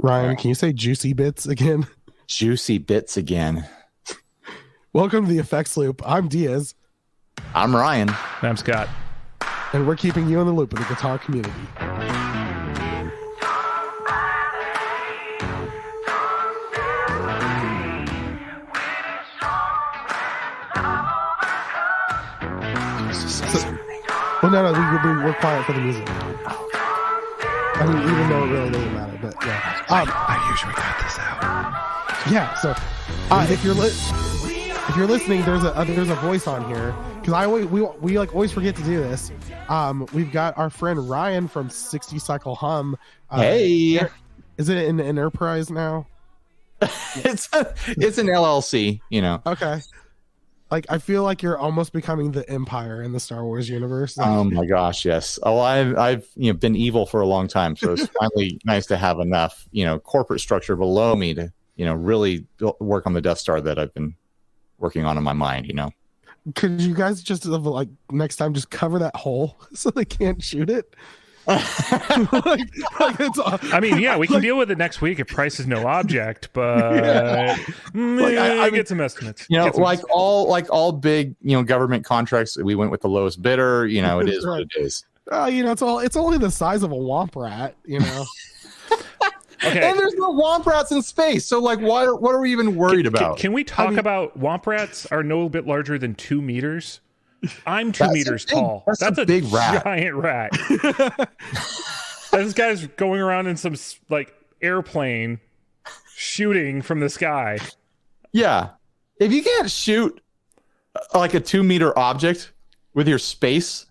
Ryan, can you say juicy bits again? Juicy bits again. Welcome to the Effects Loop. I'm Diaz. I'm Ryan. I'm Scott. And we're keeping you in the loop of the guitar community. Well, no, we're quiet for the music. I mean, even though it really doesn't matter, but yeah. I usually cut this out. Yeah, so if you're listening, there's a voice on here because we always forget to do this. We've got our friend Ryan from 60 Cycle Hum. Hey, is it an enterprise now? it's an LLC, you know. Okay. Like, I feel like you're almost becoming the Empire in the Star Wars universe. Oh my gosh, yes. Oh, I've been evil for a long time, so it's finally nice to have enough, corporate structure below me to, really work on the Death Star that I've been working on in my mind, Could you guys just like next time just cover that hole so they can't shoot it? I mean, yeah, we can deal with it next week if price is no object, but I get some estimates. All big, government contracts, we went with the lowest bidder. It is what it is. It's only the size of a womp rat, Okay. And there's no womp rats in space, so what are we even worried about? Can we talk about womp rats are no bit larger than 2 meters? I'm 2 meters tall. That's a big rat. Giant rat. This guy's going around in some airplane shooting from the sky. Yeah. If you can't shoot a 2 meter object with your space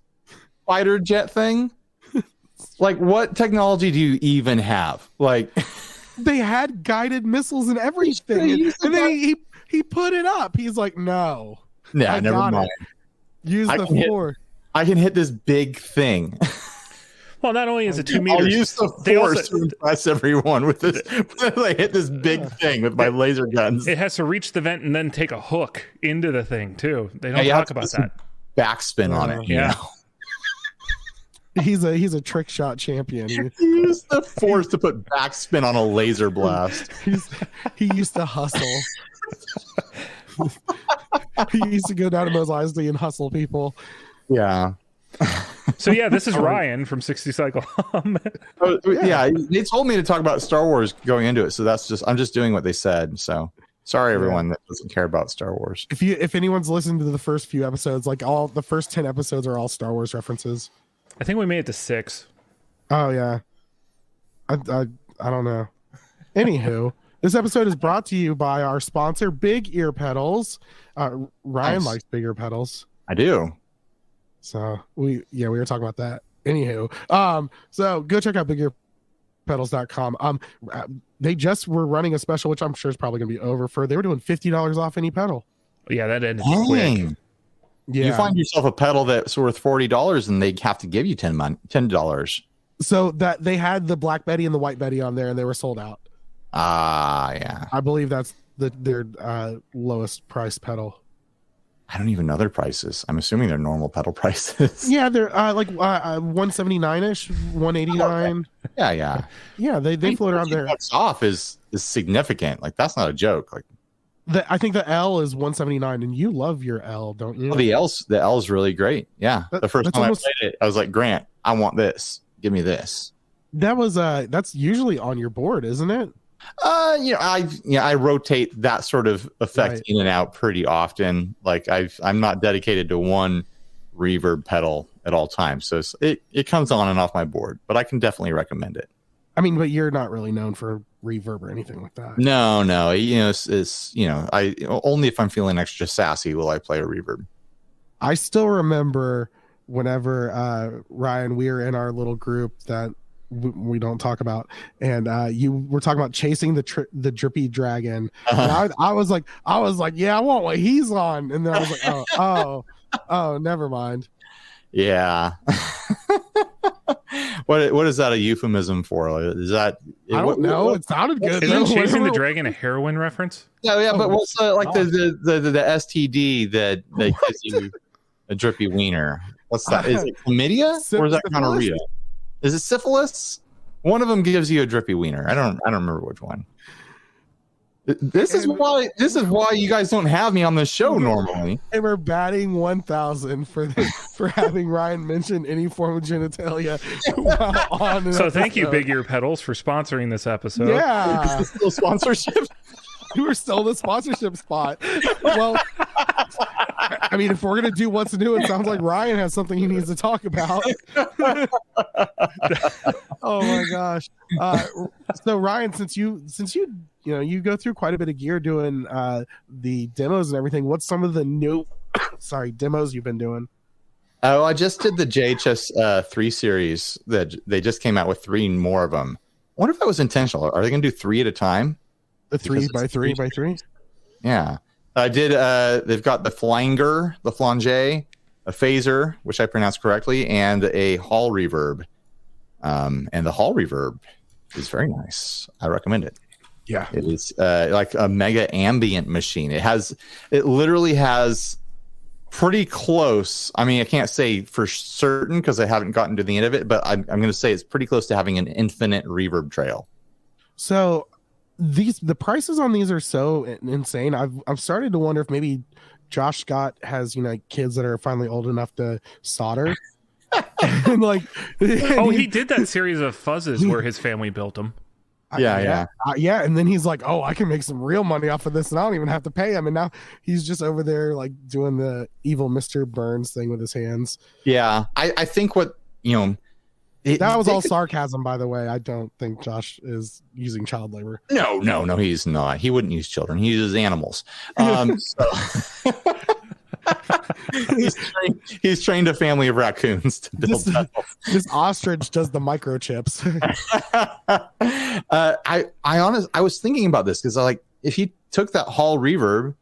fighter jet thing, what technology do you even have? They had guided missiles and everything. And then he put it up. He's like, no. Yeah, never mind. Use the force. I can hit this big thing. Well, not only is it 2 meters, I'll use the force to impress everyone with this. I hit this big thing with my laser guns. It has to reach the vent and then take a hook into the thing too. They don't talk about that. Backspin on it. Yeah. He's a trick shot champion. He used the force to put backspin on a laser blast. He used to hustle. He used to go down to Mos Eisley and hustle people. Yeah. So yeah, this is Ryan from 60 Cycle Hum. Yeah, they told me to talk about Star Wars going into it, so I'm just doing what they said. So sorry, everyone that doesn't care about Star Wars. If anyone's listened to the first few episodes, all the first 10 episodes are all Star Wars references. I think we made it to 6. Oh yeah. I don't know. Anywho. This episode is brought to you by our sponsor, Big Ear Pedals. Ryan likes Big Ear Pedals. I do. So we were talking about that. Anywho, so go check out bigearpedals.com. They just were running a special, which I'm sure is probably gonna be over they were doing $50 off any pedal. Yeah, that ended quick. Yeah. You find yourself a pedal that's worth $40 and they have to give you $10. So that they had the Black Betty and the White Betty on there and they were sold out. Yeah. I believe that's their lowest price pedal. I don't even know their prices. I'm assuming they're normal pedal prices. Yeah, they're 179-ish, 189. Yeah. Yeah, they float around there. Off is significant. That's not a joke. I think the L is 179, and you love your L, don't you? Oh, the L is really great. Yeah, the first time I played it, I was like, Grant, I want this. Give me this. That's usually on your board, isn't it? I rotate that sort of effect in and out pretty often. I'm not dedicated to one reverb pedal at all times, so it comes on and off my board. But I can definitely recommend it. I mean, but you're not really known for reverb or anything like that. No. It's I only if I'm feeling extra sassy will I play a reverb. I still remember whenever Ryan, we were in our little group that we don't talk about, and you were talking about chasing the drippy dragon. And I was like, yeah, I want what he's on, and then I was like, oh, never mind. Yeah. What is that a euphemism for? Is that? I don't know. It sounded good. Isn't chasing the dragon a heroin reference? Yeah. But what's the STD that gives you a drippy wiener? What's that? Is it chlamydia or is that gonorrhea? Is it syphilis? One of them gives you a drippy wiener. I don't remember which one. This is why you guys don't have me on the show normally. And we're batting 1,000 for having Ryan mention any form of genitalia while on. So thank you, Big Ear Pedals, for sponsoring this episode. Yeah, still sponsorship. You were still the sponsorship spot. Well, I mean, if we're gonna do what's new, it sounds like Ryan has something he needs to talk about. Oh my gosh! So Ryan, since you you go through quite a bit of gear doing the demos and everything, what's some of the new demos you've been doing? Oh, I just did the JHS 3 series that they just came out with 3 more of them. I wonder if that was intentional. Are they going to do 3 at a time? The 3x3x3? Yeah. I did. They've got the flanger, the flange, a phaser, which I pronounced correctly, and a hall reverb. And the hall reverb is very nice. I recommend it. Yeah. It is like a mega ambient machine. It literally has pretty close. I mean, I can't say for certain because I haven't gotten to the end of it, but I'm going to say it's pretty close to having an infinite reverb trail. So the prices on these are so insane. I've started to wonder if maybe Josh Scott has kids that are finally old enough to solder. And he did that series of fuzzes where his family built them. Yeah. And then he's like, oh, I can make some real money off of this and I don't even have to pay him. And now he's just over there like doing the evil Mr. Burns thing with his hands. Yeah. I think what, that was all sarcasm, by the way. I don't think Josh is using child labor. No, he's not. He wouldn't use children. He uses animals. He's trained a family of raccoons to build pedals. This ostrich does the microchips. I was thinking about this because if you took that hall reverb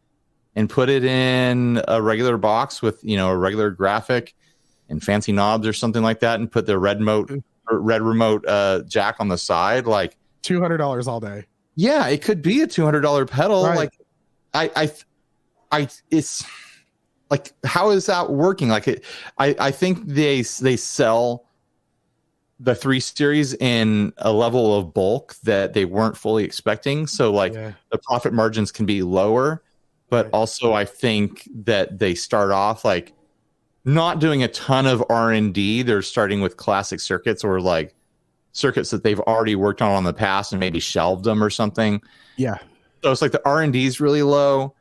and put it in a regular box with a regular graphic and fancy knobs or something like that, and put the red remote jack on the side, like $200 all day. Yeah, it could be a $200 pedal. Right. Like, it's like, how is that working? Like, I think they sell the 3 series in a level of bulk that they weren't fully expecting. So the profit margins can be lower, but also I think that they start off like not doing a ton of R&D. They're starting with classic circuits or like circuits that they've already worked on in the past and maybe shelved them or something. Yeah. So it's like the R&D is really low.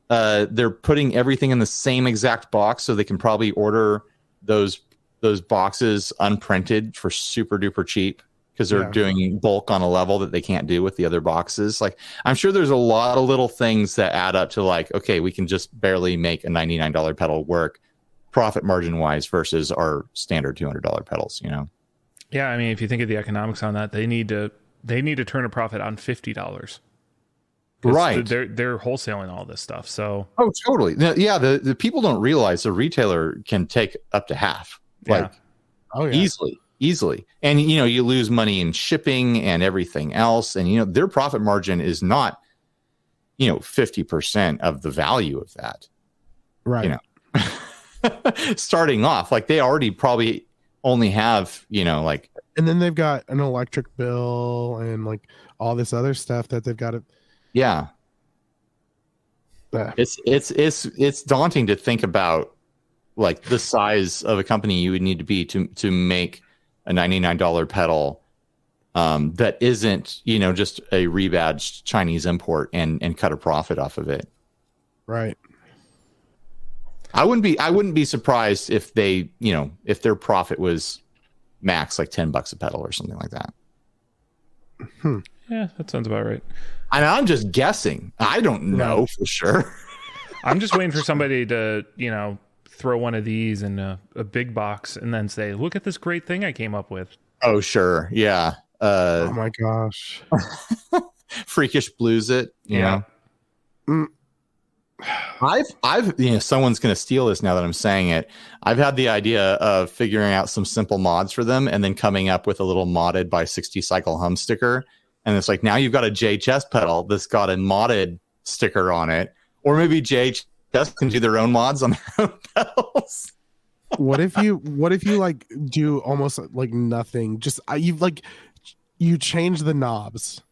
They're putting everything in the same exact box, so they can probably order those boxes unprinted for super duper cheap because they're doing bulk on a level that they can't do with the other boxes. Like, I'm sure there's a lot of little things that add up to like, okay, we can just barely make a $99 pedal work profit margin wise versus our standard $200 pedals, Yeah, I mean, if you think of the economics on that, they need to turn a profit on $50. Right. They're wholesaling all this stuff. So totally. Yeah, the people don't realize the retailer can take up to half. Easily. And you lose money in shipping and everything else. And their profit margin is not 50% of the value of that. Right. Starting off, like they already probably only have, and then they've got an electric bill and like all this other stuff that they've got to. Yeah. It's daunting to think about like the size of a company you would need to be to make a $99 pedal that isn't, just a rebadged Chinese import and cut a profit off of it. Right. I wouldn't be surprised if they, if their profit was max like $10 a pedal or something like that. Yeah, that sounds about right. And I'm just guessing. I don't know for sure. I'm just waiting for somebody to, throw one of these in a big box and then say, look at this great thing I came up with. Oh, sure. Yeah. Oh my gosh. Freakish Blues it. Yeah. I've someone's going to steal this now that I'm saying it. I've had the idea of figuring out some simple mods for them and then coming up with a little modded by 60 cycle hum sticker. And it's like, now you've got a JHS pedal that's got a modded sticker on it. Or maybe JHS can do their own mods on their own pedals. What if you like do almost like nothing? Just you you change the knobs.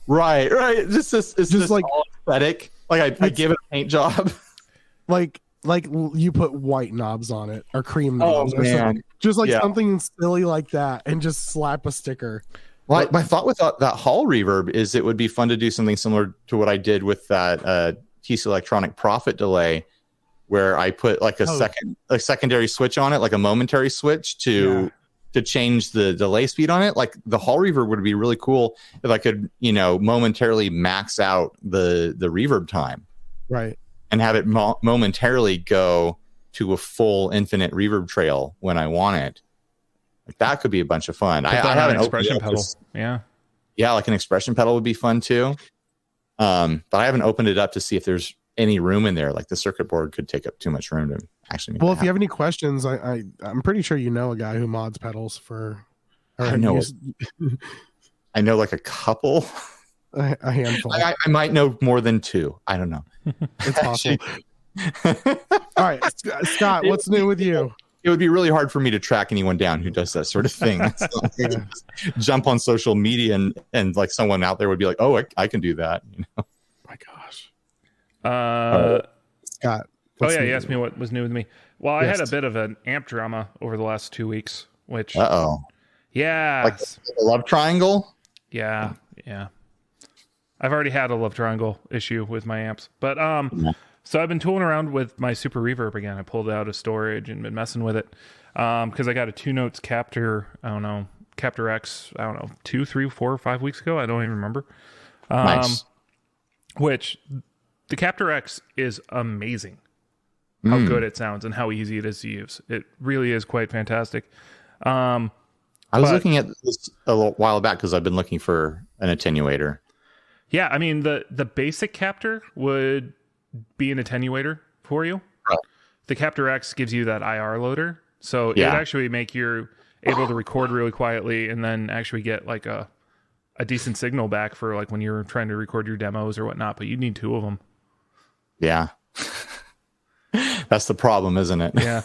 Right. It's just like all aesthetic. Like I give it a paint job. Like you put white knobs on it or cream knobs or man. something. Just like something silly like that and just slap a sticker. Well, my thought with that hall reverb is it would be fun to do something similar to what I did with that TC Electronic Profit delay, where I put like a secondary switch on it, like a momentary switch to change the delay speed on it. Like the hall reverb would be really cool if I could, momentarily max out the reverb time. Right. And have it momentarily go to a full infinite reverb trail when I want it. Like that could be a bunch of fun. I have an expression pedal. Yeah, like an expression pedal would be fun too. But I haven't opened it up to see if there's any room in there. Like the circuit board could take up too much room to actually make. Well, if you have any questions, I'm pretty sure you know a guy who mods pedals for. I know. I know like a couple. A handful. I might know more than two. I don't know. It's possible. All right, Scott, what's new with you? It would be really hard for me to track anyone down who does that sort of thing. Jump on social media and like someone out there would be like, "Oh, I can do that." My gosh. Scott. Oh yeah, you asked me what was new with me. Well, I had a bit of an amp drama over the last 2 weeks, which. Yeah. Like a love triangle. Yeah. I've already had a love triangle issue with my amps, but so I've been tooling around with my Super Reverb again. I pulled it out of storage and been messing with it because I got a 2 Notes Captor. Captor X. 2, 3, 4, 5 weeks ago. I don't even remember. Nice. Which the Captor X is amazing. How good it sounds and how easy it is to use. It really is quite fantastic. I was looking at this a little while back because I've been looking for an attenuator. Yeah, I mean the basic Captor would be an attenuator for you. Right. The Captor X gives you that IR loader, so it would actually make you able to record really quietly and then actually get like a decent signal back for like when you're trying to record your demos or whatnot. But you need 2 of them. Yeah, that's the problem, isn't it? Yeah,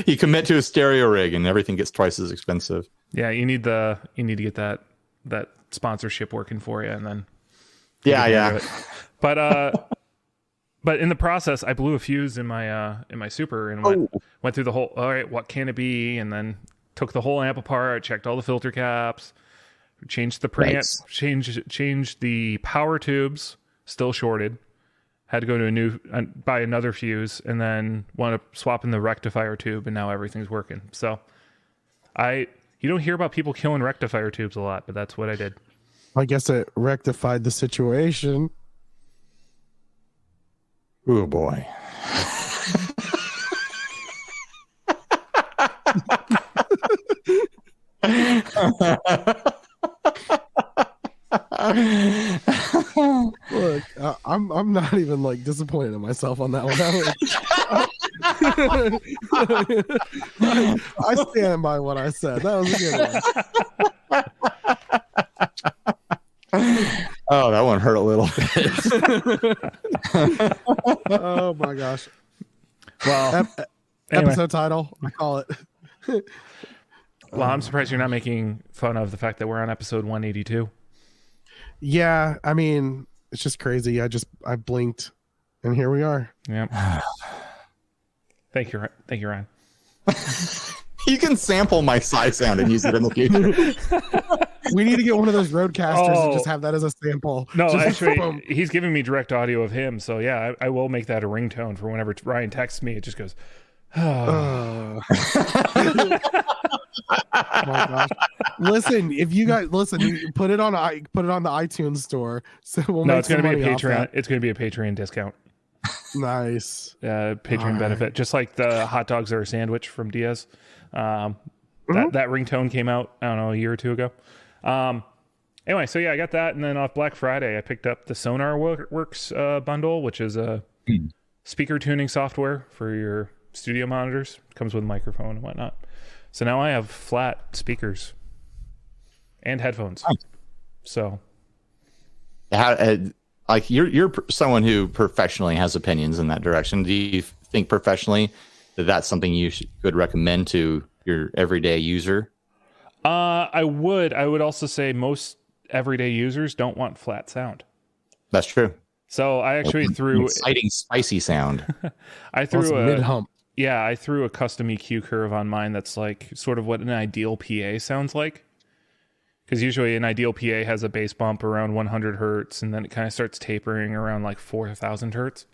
you commit to a stereo rig and everything gets twice as expensive. Yeah, you need to get that sponsorship working for you, and then. Yeah. But in the process, I blew a fuse in my Super and went through the whole. All right, what can it be? And then took the whole amp apart, checked all the filter caps, changed the preamp, changed the power tubes, still shorted. Had to go to buy another fuse, and then want to swap in the rectifier tube, and now everything's working. So, you don't hear about people killing rectifier tubes a lot, but that's what I did. I guess it rectified the situation. Oh boy. Look, I'm not even like disappointed in myself on that one. I stand by what I said. That was a good one. Oh, that one hurt a little bit. Oh my gosh. Well, episode title, I call it. Well, I'm surprised you're not making fun of the fact that we're on episode 182. Yeah, I mean, it's just crazy. I blinked, and here we are. Yeah. Thank you, Ryan. You can sample my sigh sound and use it in the future. We need to get one of those roadcasters and just have that as a sample. No, actually, he's giving me direct audio of him. So yeah, I will make that a ringtone for whenever Ryan texts me. It just goes. Oh. Oh my gosh! Listen, if you guys you put it on the iTunes store, so it's going to be a Patreon. It's going to be a Patreon discount. Nice. Patreon benefit, just like the hot dogs are a sandwich from Diaz. That ringtone came out, I don't know, a year or 2 ago. Anyway, so yeah, I got that, and then off Black Friday, I picked up the Sonar Works bundle, which is a speaker tuning software for your studio monitors. It comes with a microphone and whatnot. So now I have flat speakers and headphones. Nice. So, like you're someone who professionally has opinions in that direction. Do you think professionally that that's something you could recommend to your everyday user? I would also say most everyday users don't want flat sound. That's true. So I actually threw exciting spicy sound. I threw a mid hump. Yeah, I threw a custom EQ curve on mine that's like sort of what an ideal PA sounds like. Because usually an ideal PA has a bass bump around 100 hertz, and then it kind of starts tapering around like 4,000 hertz.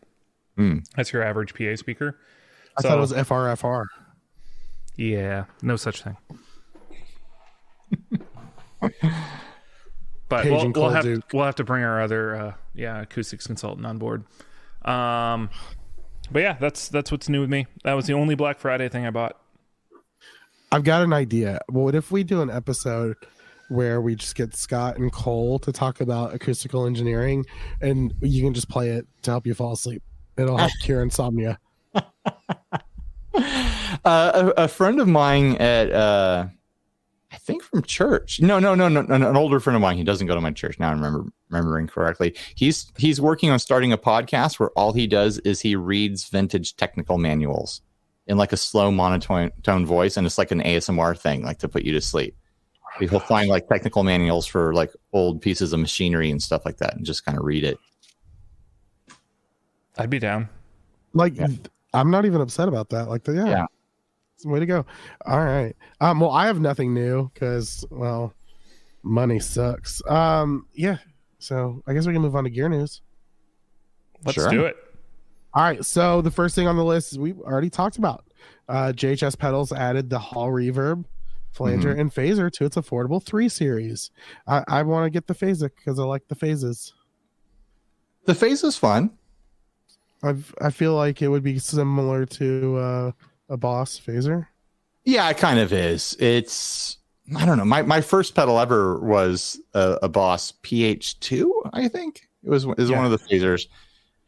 That's your average PA speaker. I thought it was FRFR. Yeah, no such thing. But we'll have to bring our other acoustics consultant on board. But yeah, that's what's new with me. That was the only Black Friday thing I bought. I've got an idea. What if we do an episode where we just get Scott and Cole to talk about acoustical engineering, and you can just play it to help you fall asleep? It'll help cure insomnia. A friend of mine at I think from church. No, an older friend of mine. He doesn't go to my church now. I'm remembering correctly. He's working on starting a podcast where all he does is he reads vintage technical manuals in like a slow monotone voice, and it's like an ASMR thing, like to put you to sleep. He'll find like technical manuals for like old pieces of machinery and stuff like that, and just kind of read it. I'd be down. Like, yeah. I'm not even upset about that. Like, yeah. Way to go. All right. Well, I have nothing new because, well, money sucks. Yeah. So I guess we can move on to gear news. Let's do it. All right. So the first thing on the list is we already talked about. JHS Pedals added the Hall Reverb, Flanger, and Phaser to its affordable 3 series. I want to get the Phasic because I like the phases. The phase is fun. I feel like it would be similar to a Boss Phaser. Yeah, it kind of is. It's, I don't know. My first pedal ever was a Boss PH2, I think. It was one of the phasers.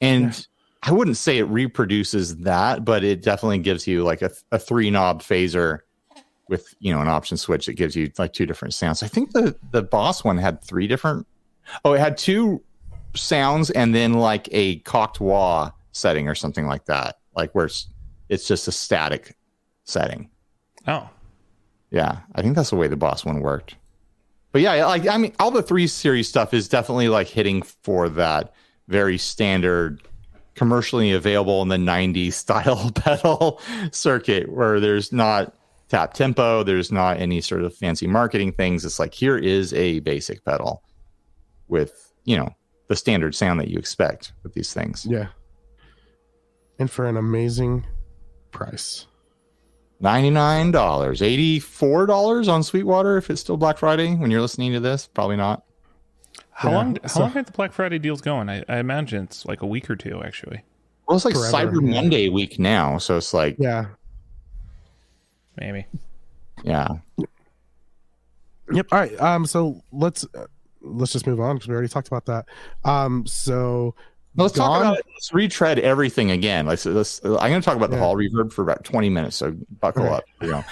And I wouldn't say it reproduces that, but it definitely gives you like a 3-knob phaser with, an option switch that gives you like 2 different sounds. I think the Boss one had 3 different. Oh, it had 2 sounds and then like a cocked wah setting or something like that, like where it's just a static setting. Oh, yeah, I think that's the way the Boss one worked. But yeah, like, I mean, all the 3 series stuff is definitely like hitting for that very standard, commercially available in the 90s style pedal circuit, where there's not tap tempo, there's not any sort of fancy marketing things. It's like, here is a basic pedal with, the standard sound that you expect with these things. Yeah. And for an amazing price. $99, $84 on Sweetwater if it's still Black Friday when you're listening to this. Probably not. How long are the Black Friday deals going? I imagine it's like a week or 2, actually. Well, it's like Cyber Monday week now, so it's like... Yeah. Maybe. Yeah. Yep. All right. So let's just move on because we already talked about that. So... Let's talk about it. Let's retread everything again. I'm going to talk about the Hall Reverb for about 20 minutes, so buckle up.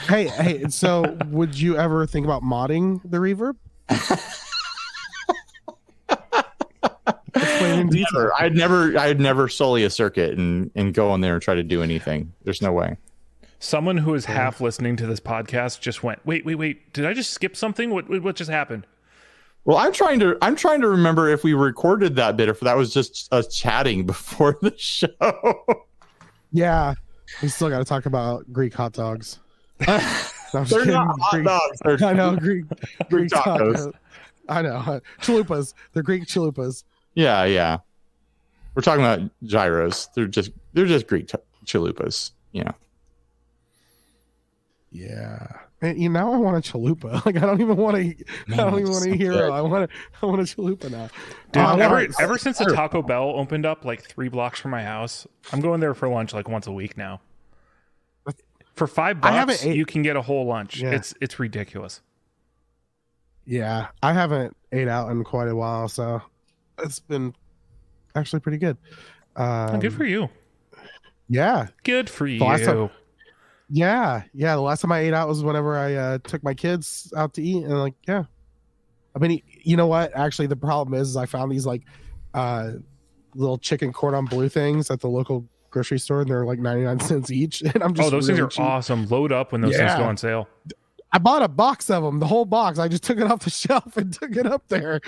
Hey, so would you ever think about modding the reverb? I'd never sully a circuit and go on there and try to do anything. There's no way. Someone who is half listening to this podcast just went, wait, did I just skip something? What just happened? Well, I'm trying to remember if we recorded that bit, or if that was just us chatting before the show. Yeah, we still got to talk about Greek hot dogs. They're not hot dogs. I know Greek tacos. I know chalupas. They're Greek chalupas. Yeah. We're talking about gyros. They're just Greek chalupas. Yeah. And now I want a chalupa. Like, I don't even want a hero. I want a chalupa now. Dude, ever since the Taco Bell opened up like 3 blocks from my house, I'm going there for lunch like once a week now. For $5, you can get a whole lunch. Yeah. It's ridiculous. Yeah, I haven't ate out in quite a while, so it's been actually pretty good. Good for you. Yeah, good for you. Yeah. The last time I ate out was whenever I took my kids out to eat, and like, yeah. I mean, you know what? Actually, the problem is I found these like little chicken cordon bleu things at the local grocery store, and they're like 99 cents each. And I'm just those things are cheap. Awesome. Load up when those things go on sale. I bought a box of them, the whole box. I just took it off the shelf and took it up there.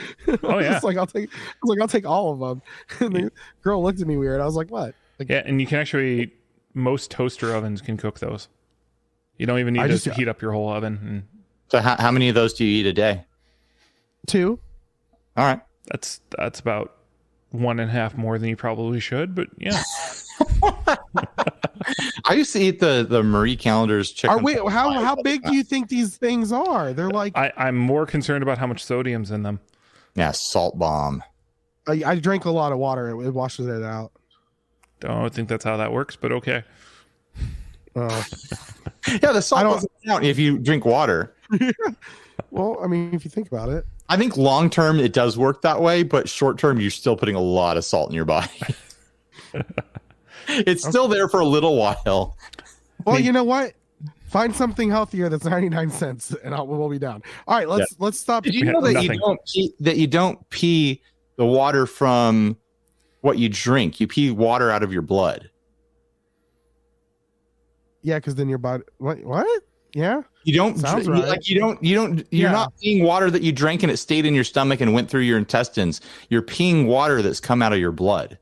Oh yeah. I'll take all of them. And the girl looked at me weird. I was like, what? Like, yeah, and you can actually, most toaster ovens can cook those. You don't even need to heat up your whole oven. So how many of those do you eat a day? 2. All right. That's about 1.5 more than you probably should, but yeah. I used to eat the Marie Callender's chicken. How big do you think these things are? They're like... I'm more concerned about how much sodium's in them. Yeah, salt bomb. I drank a lot of water. It washes it out. Don't think that's how that works, but okay. Oh. Yeah, the salt doesn't count if you drink water. Well, I mean, if you think about it. I think long term it does work that way, but short term you're still putting a lot of salt in your body. It's still there for a little while. Well, you know what? Find something healthier that's 99 cents, and we'll be down. All right, let's stop. Did you know that you don't pee the water from what you drink? You pee water out of your blood. Yeah, because then your body. What? Yeah. You don't. Sounds right. Like you don't. You're not peeing water that you drank and it stayed in your stomach and went through your intestines. You're peeing water that's come out of your blood.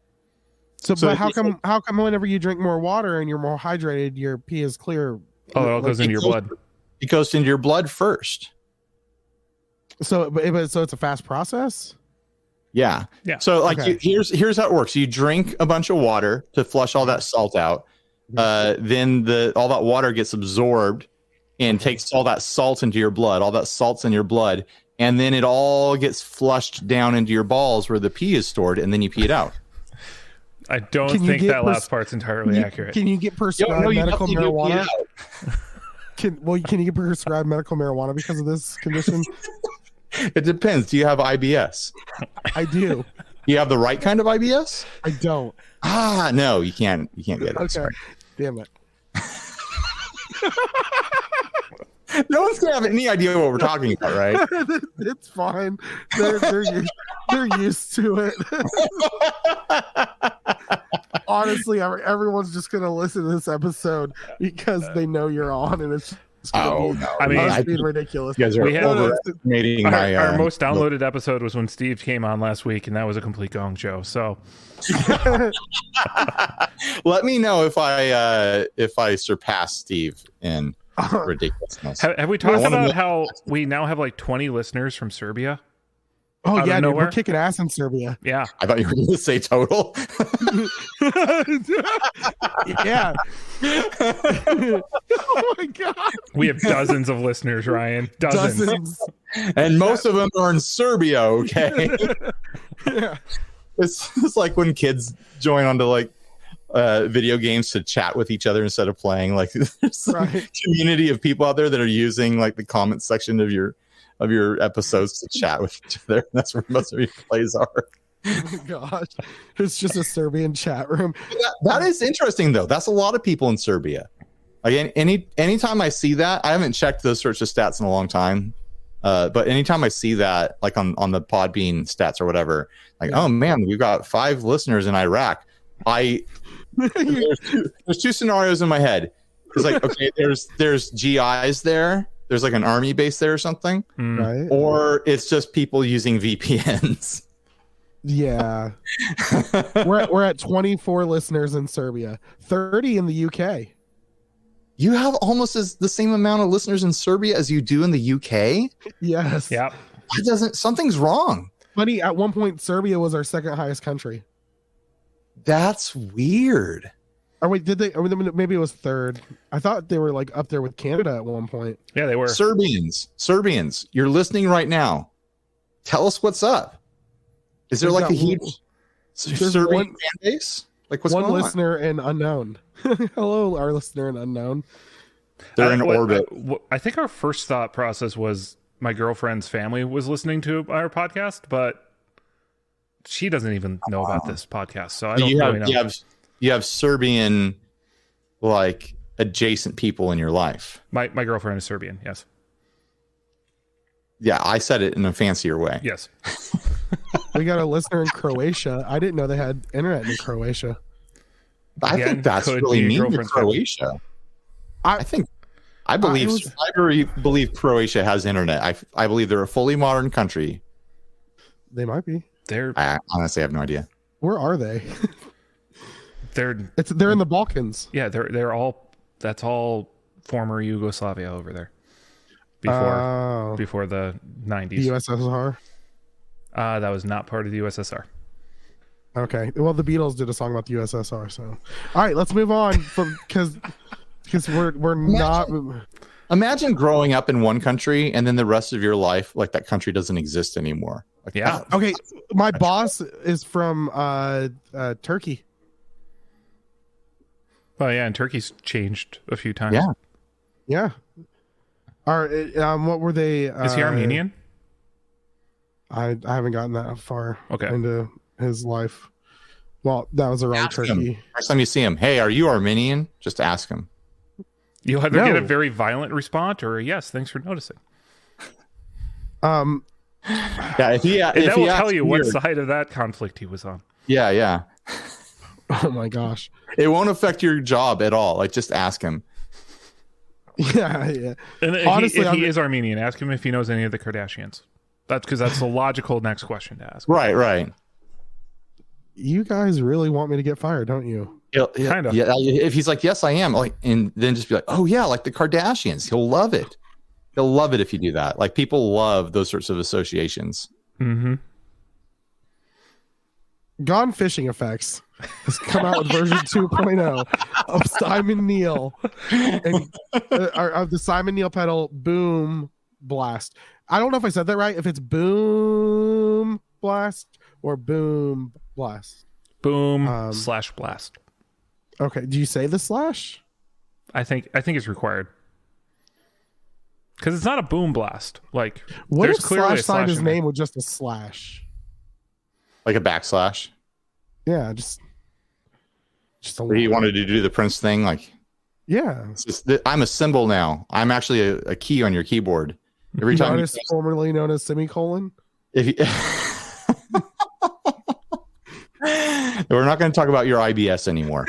So but how come whenever you drink more water and you're more hydrated, your pee is clear? Oh, it all goes into your blood. It goes into your blood first. So, so it's a fast process. Yeah. So here's how it works. You drink a bunch of water to flush all that salt out. Then all that water gets absorbed and takes all that salt into your blood. All that salt's in your blood, and then it all gets flushed down into your balls where the pee is stored, and then you pee it out. I don't think that last part's entirely accurate. Can you get prescribed medical marijuana? Can you get prescribed medical marijuana because of this condition? It depends. Do you have IBS? I do. You have the right kind of IBS? I don't. No, you can't get it. Okay. Sorry. Damn it. No one's gonna have any idea what we're talking about, right? It's fine. They're used to it. Honestly, everyone's just gonna listen to this episode because they know you're on, and it's no. I mean, it's being ridiculous. You guys are overestimating my. Our most downloaded episode was when Steve came on last week, and that was a complete gong show. So, let me know if I surpass Steve in ridiculousness. Have we talked about how we now have like 20 listeners from Serbia? Oh yeah, dude, we're kicking ass in Serbia. Yeah, I thought you were going to say total. Yeah. Oh my god. We have dozens of listeners, Ryan. Dozens. And most of them are in Serbia. Okay. Yeah. It's like when kids join onto like video games to chat with each other instead of playing. Like there's a community of people out there that are using like the comment section of your episodes to chat with each other. That's where most of your plays are. Oh my gosh, it's just a Serbian chat room. That is interesting though. That's a lot of people in Serbia. Like anytime I see that, I haven't checked those sorts of stats in a long time. But anytime I see that, like on the Podbean stats or whatever, like, oh man, we've got 5 listeners in Iraq. There's two scenarios in my head. It's like, okay, there's GIs there. There's like an army base there or something, right? Or it's just people using VPNs. Yeah. we're at 24 listeners in Serbia, 30 in the UK. You have almost the same amount of listeners in Serbia as you do in the UK? Yes. Yeah. Something's wrong. Funny, at one point Serbia was our second highest country. That's weird. Or wait, did they? Or maybe it was third. I thought they were like up there with Canada at one point. Yeah, they were. Serbians, you're listening right now. Tell us what's up. Is there like a huge Serbian fan base? Like what's going on? One listener in unknown. Hello, our listener in unknown. They're in orbit. I think our first thought process was my girlfriend's family was listening to our podcast, but she doesn't even know about this podcast, so I don't really know. You have Serbian, like, adjacent people in your life. My girlfriend is Serbian, yes. Yeah, I said it in a fancier way. Yes. We got a listener in Croatia. I didn't know they had internet in Croatia. I think that's really mean to Croatia. I think I believe Croatia has internet. I believe they're a fully modern country. They might be. I honestly have no idea. Where are they? They're in the Balkans. Yeah, they're all. That's all former Yugoslavia over there. Before the 90s. The USSR. That was not part of the USSR. Okay. Well, the Beatles did a song about the USSR. So, all right, let's move on because we're not. Imagine growing up in one country and then the rest of your life, like that country doesn't exist anymore. Like, yeah. Okay. My boss is from Turkey. Oh yeah, and Turkey's changed a few times. Yeah. Yeah. What were they? Is he Armenian? I haven't gotten that far okay. into his life. Well, that was around Turkey. Next time you see him, hey, are you Armenian? Just ask him. You'll either get a very violent response or a yes, thanks for noticing. Yeah, that will tell you what side of that conflict he was on. Yeah. Oh my gosh. It won't affect your job at all. Like, just ask him. Yeah. And honestly, if he is Armenian, ask him if he knows any of the Kardashians. That's because that's the logical next question to ask. Right. You guys really want me to get fired, don't you? Kind of. Yeah. If he's like, yes, I am. Like, and then just be like, oh yeah, like the Kardashians. He'll love it. He'll love it if you do that. Like, people love those sorts of associations. Mm-hmm. Gone Fishing Effects has come out with version 2.0 of Simon Neil and of the Simon Neil pedal Boom Blast. I don't know if I said that right. If it's Boom Blast or Boom Blast. Boom / blast. Okay. Do you say the slash? I think it's required. Because it's not a boom blast. Like, what there's if clearly Slash signed his name with just a slash? Like a backslash? Yeah, just a he wanted to do the Prince thing, like, yeah. I'm a symbol now. I'm actually a key on your keyboard. Every time. Artist formerly known as semicolon. If you, we're not going to talk about your IBS anymore.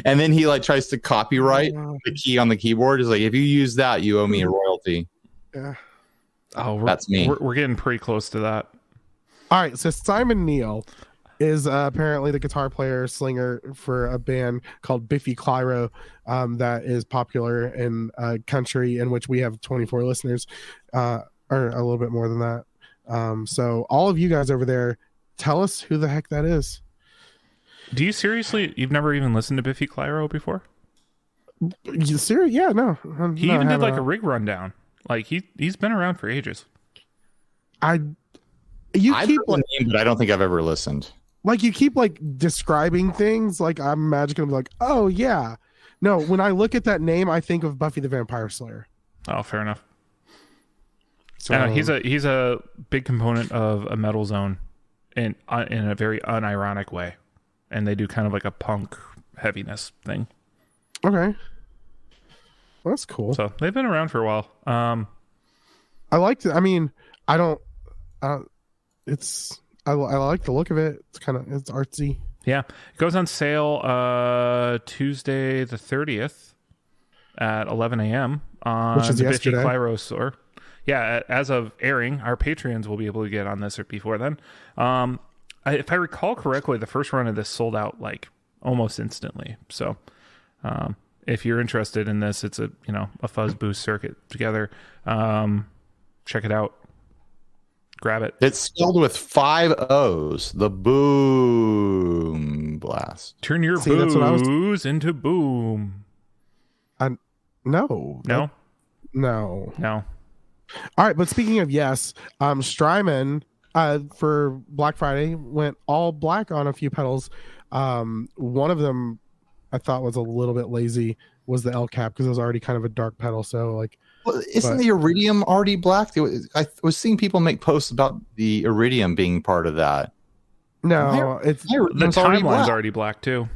And then he like tries to copyright the key on the keyboard. He's like, if you use that, you owe me a royalty. Yeah. Oh, that's me. We're getting pretty close to that. All right. So Simon Neil is apparently the guitar player slinger for a band called Biffy Clyro that is popular in a country in which we have 24 listeners, or a little bit more than that. So all of you guys over there, tell us who the heck that is. Do you seriously? You've never even listened to Biffy Clyro before? You serious? Yeah, no. He even did like a rig rundown. Like he's been around for ages. I've heard the name, but I don't think I've ever listened. Like, you keep like describing things like I'm magically like, oh yeah. No, when I look at that name, I think of Buffy the Vampire Slayer. Oh, fair enough. So he's a big component of a Metal Zone in a very unironic way, and they do kind of like a punk heaviness thing. Okay, well, that's cool. So they've been around for a while. I liked it. I mean, I don't. It's I like the look of it. It's artsy. Yeah, it goes on sale Tuesday the 30th at 11 a.m. on Which is the yesterday. Biffy Clyro store. Yeah, as of airing, our Patreons will be able to get on this before then. If I recall correctly, the first run of this sold out like almost instantly. So if you're interested in this, it's a fuzz boost circuit together. Check it out. Grab it. It's spelled with 5 O's. The Boom Blast. Turn your booze into boom. No. All right, but speaking of yes, Strymon for Black Friday went all black on a few pedals. One of them I thought was a little bit lazy was the L cap because it was already kind of a dark pedal. So like, isn't the Iridium already black? I was seeing people make posts about the Iridium being part of that. No, the timeline's already black too.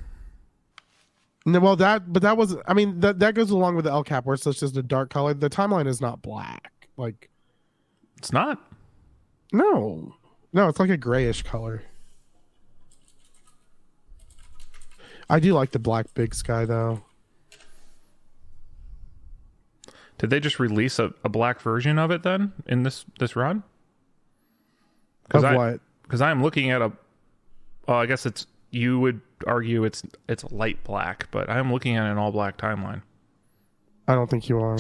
No, well that was, I mean, that goes along with the L cap where it's just a dark color. The timeline is not black. Like, it's not. No, it's like a grayish color. I do like the black Big Sky though. Did they just release a black version of it then in this run? Of what? Because I'm looking at well, I guess you would argue it's light black, but I'm looking at an all black timeline. I don't think you are.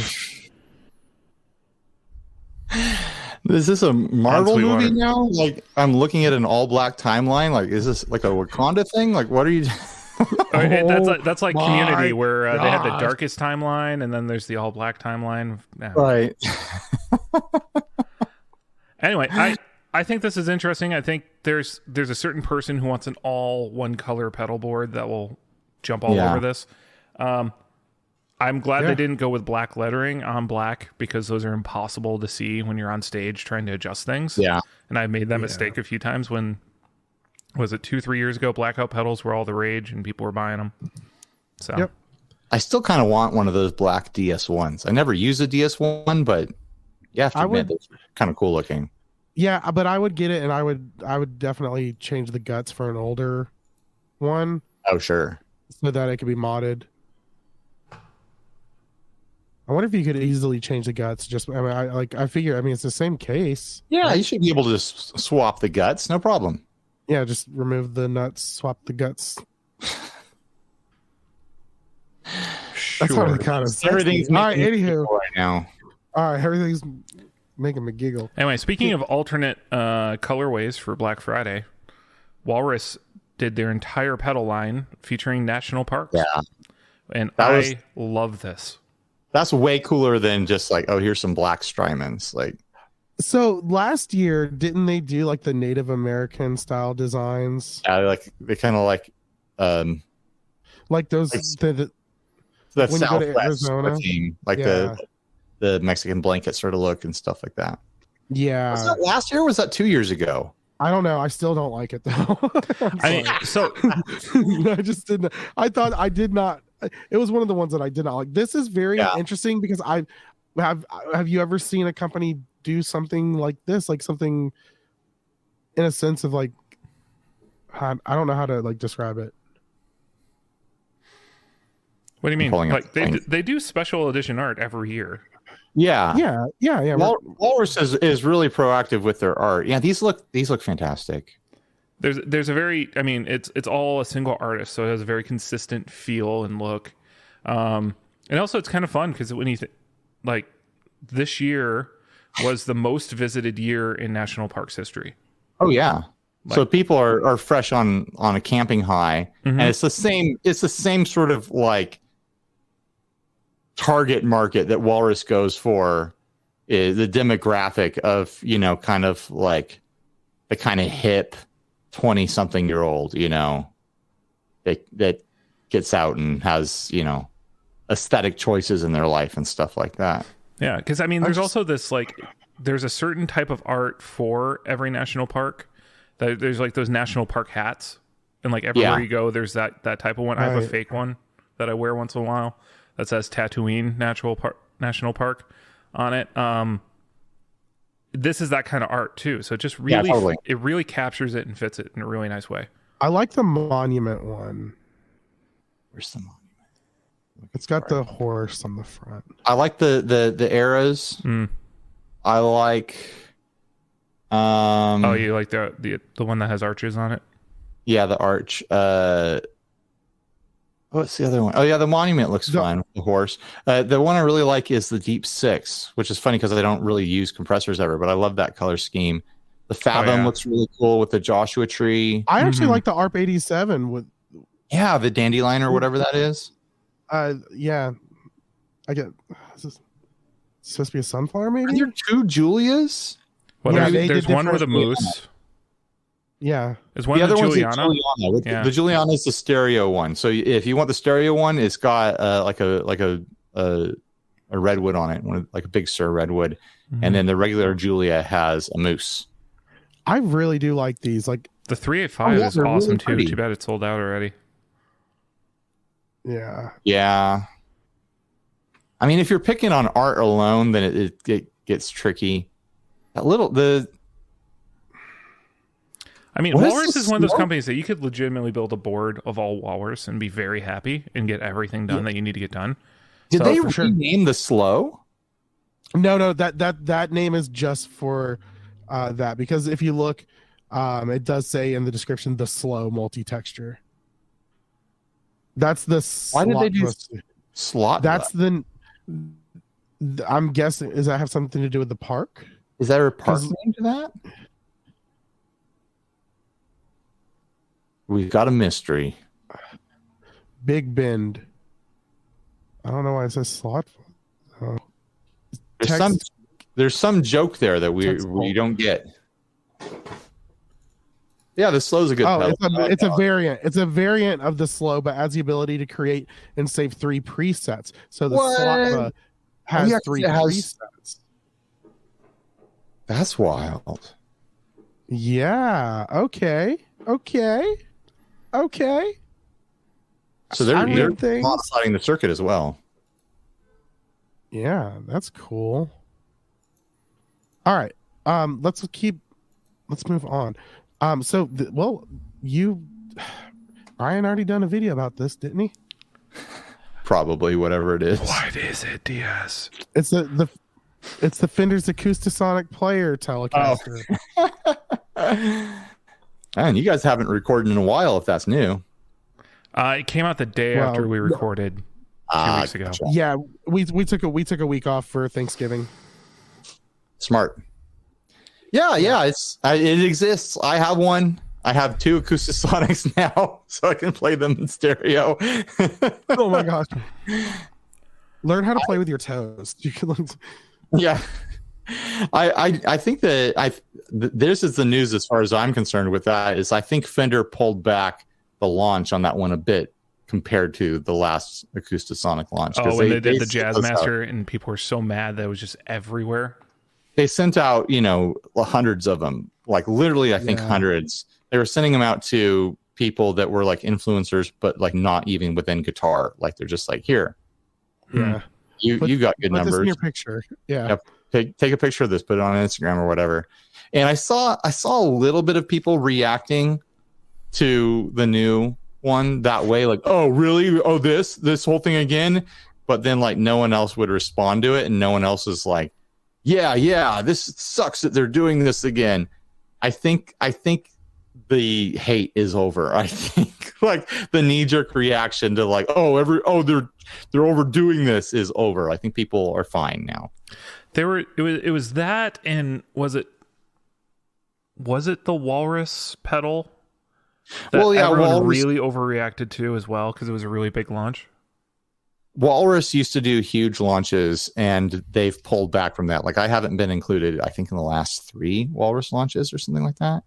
Is this a Marvel movie now? Like, I'm looking at an all black timeline. Like, is this like a Wakanda thing? Like, what are you? That's like Community, where they had the darkest timeline, and then there's the all black timeline. Right. Anyway, I think this is interesting. I think there's a certain person who wants an all one color pedal board that will jump all over this. I'm glad they didn't go with black lettering on black, because those are impossible to see when you're on stage trying to adjust things. Yeah. And I made that mistake a few times when, was it 2-3 years ago, blackout pedals were all the rage and people were buying them. So I still kind of want one of those black DS1s. I never used a DS1, but you have to admit, those are kind of cool looking. Yeah, but I would get it, and I would definitely change the guts for an older one. Oh, sure. So that it could be modded. I wonder if you could easily change the guts. I figure. I mean, it's the same case. Yeah, you should be able to just swap the guts, no problem. Yeah, just remove the nuts, swap the guts. That's how it kind of everything's all right. Anywho, right now. All right, everything's making me giggle. Anyway, speaking of alternate colorways for Black Friday, Walrus did their entire pedal line featuring national parks. Yeah, and I love this. That's way cooler than just like, oh, here's some black Strymons. Like, so last year, didn't they do like the Native American style designs? They kind of like those the when you go to Arizona, theme, like the Mexican blanket sort of look and stuff like that. Yeah, was that last year or was that 2 years ago? I don't know. I still don't like it though. I just didn't. I did not. It was one of the ones that I did not like. This is very interesting because have you ever seen a company do something like this? Like something in a sense of like, I don't know how to like describe it. What do you mean? Like they do special edition art every year. Yeah. Walrus is really proactive with their art. Yeah, these look fantastic. There's a very, I mean, it's all a single artist, so it has a very consistent feel and look. And also it's kind of fun because when you like this year was the most visited year in national parks history. Oh yeah. So people are fresh on a camping high, and it's the same sort of like target market that Walrus goes for, is the demographic of, kind of like the kind of hip 20-something-year-old, that gets out and has, aesthetic choices in their life and stuff like that. Yeah, because I mean, there's also this like, there's a certain type of art for every national park. There's like those national park hats, and like everywhere you go, there's that type of one. I have a fake one that I wear once in a while that says Tatooine National Park on it. This is that kind of art too, so it just really it really captures it and fits it in a really nice way. I like the monument one. Where's the monument? It's got the horse on the front. I like the arrows. I like oh, you like the one that has arches on it? Yeah, the arch. What's the other one? Oh yeah, the monument looks fine with the horse. The one I really like is the Deep Six, which is funny because I don't really use compressors ever, but I love that color scheme. The Fathom looks really cool with the Joshua tree. I actually like the ARP 87 with the dandelion or whatever that is. Yeah, I get. Is this supposed to be a sunflower? Maybe. Are there two Julias? Well, there's one with a moose. Yeah, is one the other Juliana? Juliana. The Juliana is the stereo one. So if you want the stereo one, it's got like a redwood on it, like a big Sir redwood, and then the regular Julia has a moose. I really do like these. Like the 385 is awesome really too. Pretty. Too bad it's sold out already. Yeah. I mean, if you're picking on art alone, then it gets tricky. I mean, Walrus is one of those companies that you could legitimately build a board of all Walrus and be very happy and get everything done that you need to get done. Did they rename the Slow? No, that name is just for that, because if you look, it does say in the description the Slow multi-texture. That's the why did they do slot? That's the. I'm guessing, does that have something to do with the park? Is there a park name to that? We've got a mystery. Big Bend. I don't know why it says slot. Oh. There's some joke there that we don't get. Yeah, the Slow's a good pedal. It's a variant. It's a variant of the Slow, but has the ability to create and save 3 presets. So the slot has 3 presets. That's wild. Yeah. Okay. So they're sliding the circuit as well. Yeah, that's cool. All right. Let's move on. Ryan already done a video about this, didn't he? Probably, whatever it is. What is it, Diaz? It's the Fender's Acoustasonic Player Telecaster. Oh. Man, you guys haven't recorded in a while, if that's new. It came out the day after we recorded 2 weeks ago. Gotcha. Yeah, we took a week off for Thanksgiving. Smart. Yeah, it exists. I have one. I have 2 Acoustasonics now, so I can play them in stereo. Oh my gosh! Learn how to play with your toes. You can. Yeah. I think that this is the news as far as I'm concerned with that, is I think Fender pulled back the launch on that one a bit compared to the last Acoustasonic launch. When they did the Jazzmaster and people were so mad that it was just everywhere. They sent out, hundreds of them, like literally, I think hundreds. They were sending them out to people that were like influencers, but like not even within guitar. Like they're just like, here. Yeah. You got good numbers. This in your picture. Yeah. Yep. Take a picture of this, put it on Instagram or whatever. And I saw a little bit of people reacting to the new one that way, like, oh really? Oh, this whole thing again. But then like no one else would respond to it, and no one else is like, yeah, this sucks that they're doing this again. I think the hate is over. I think like the knee-jerk reaction to like, they're overdoing this is over. I think people are fine now. It was that, and was it the Walrus pedal that everyone Walrus really overreacted to as well, because it was a really big launch? Walrus used to do huge launches, and they've pulled back from that. Like I haven't been included, I think, in the last 3 Walrus launches or something like that.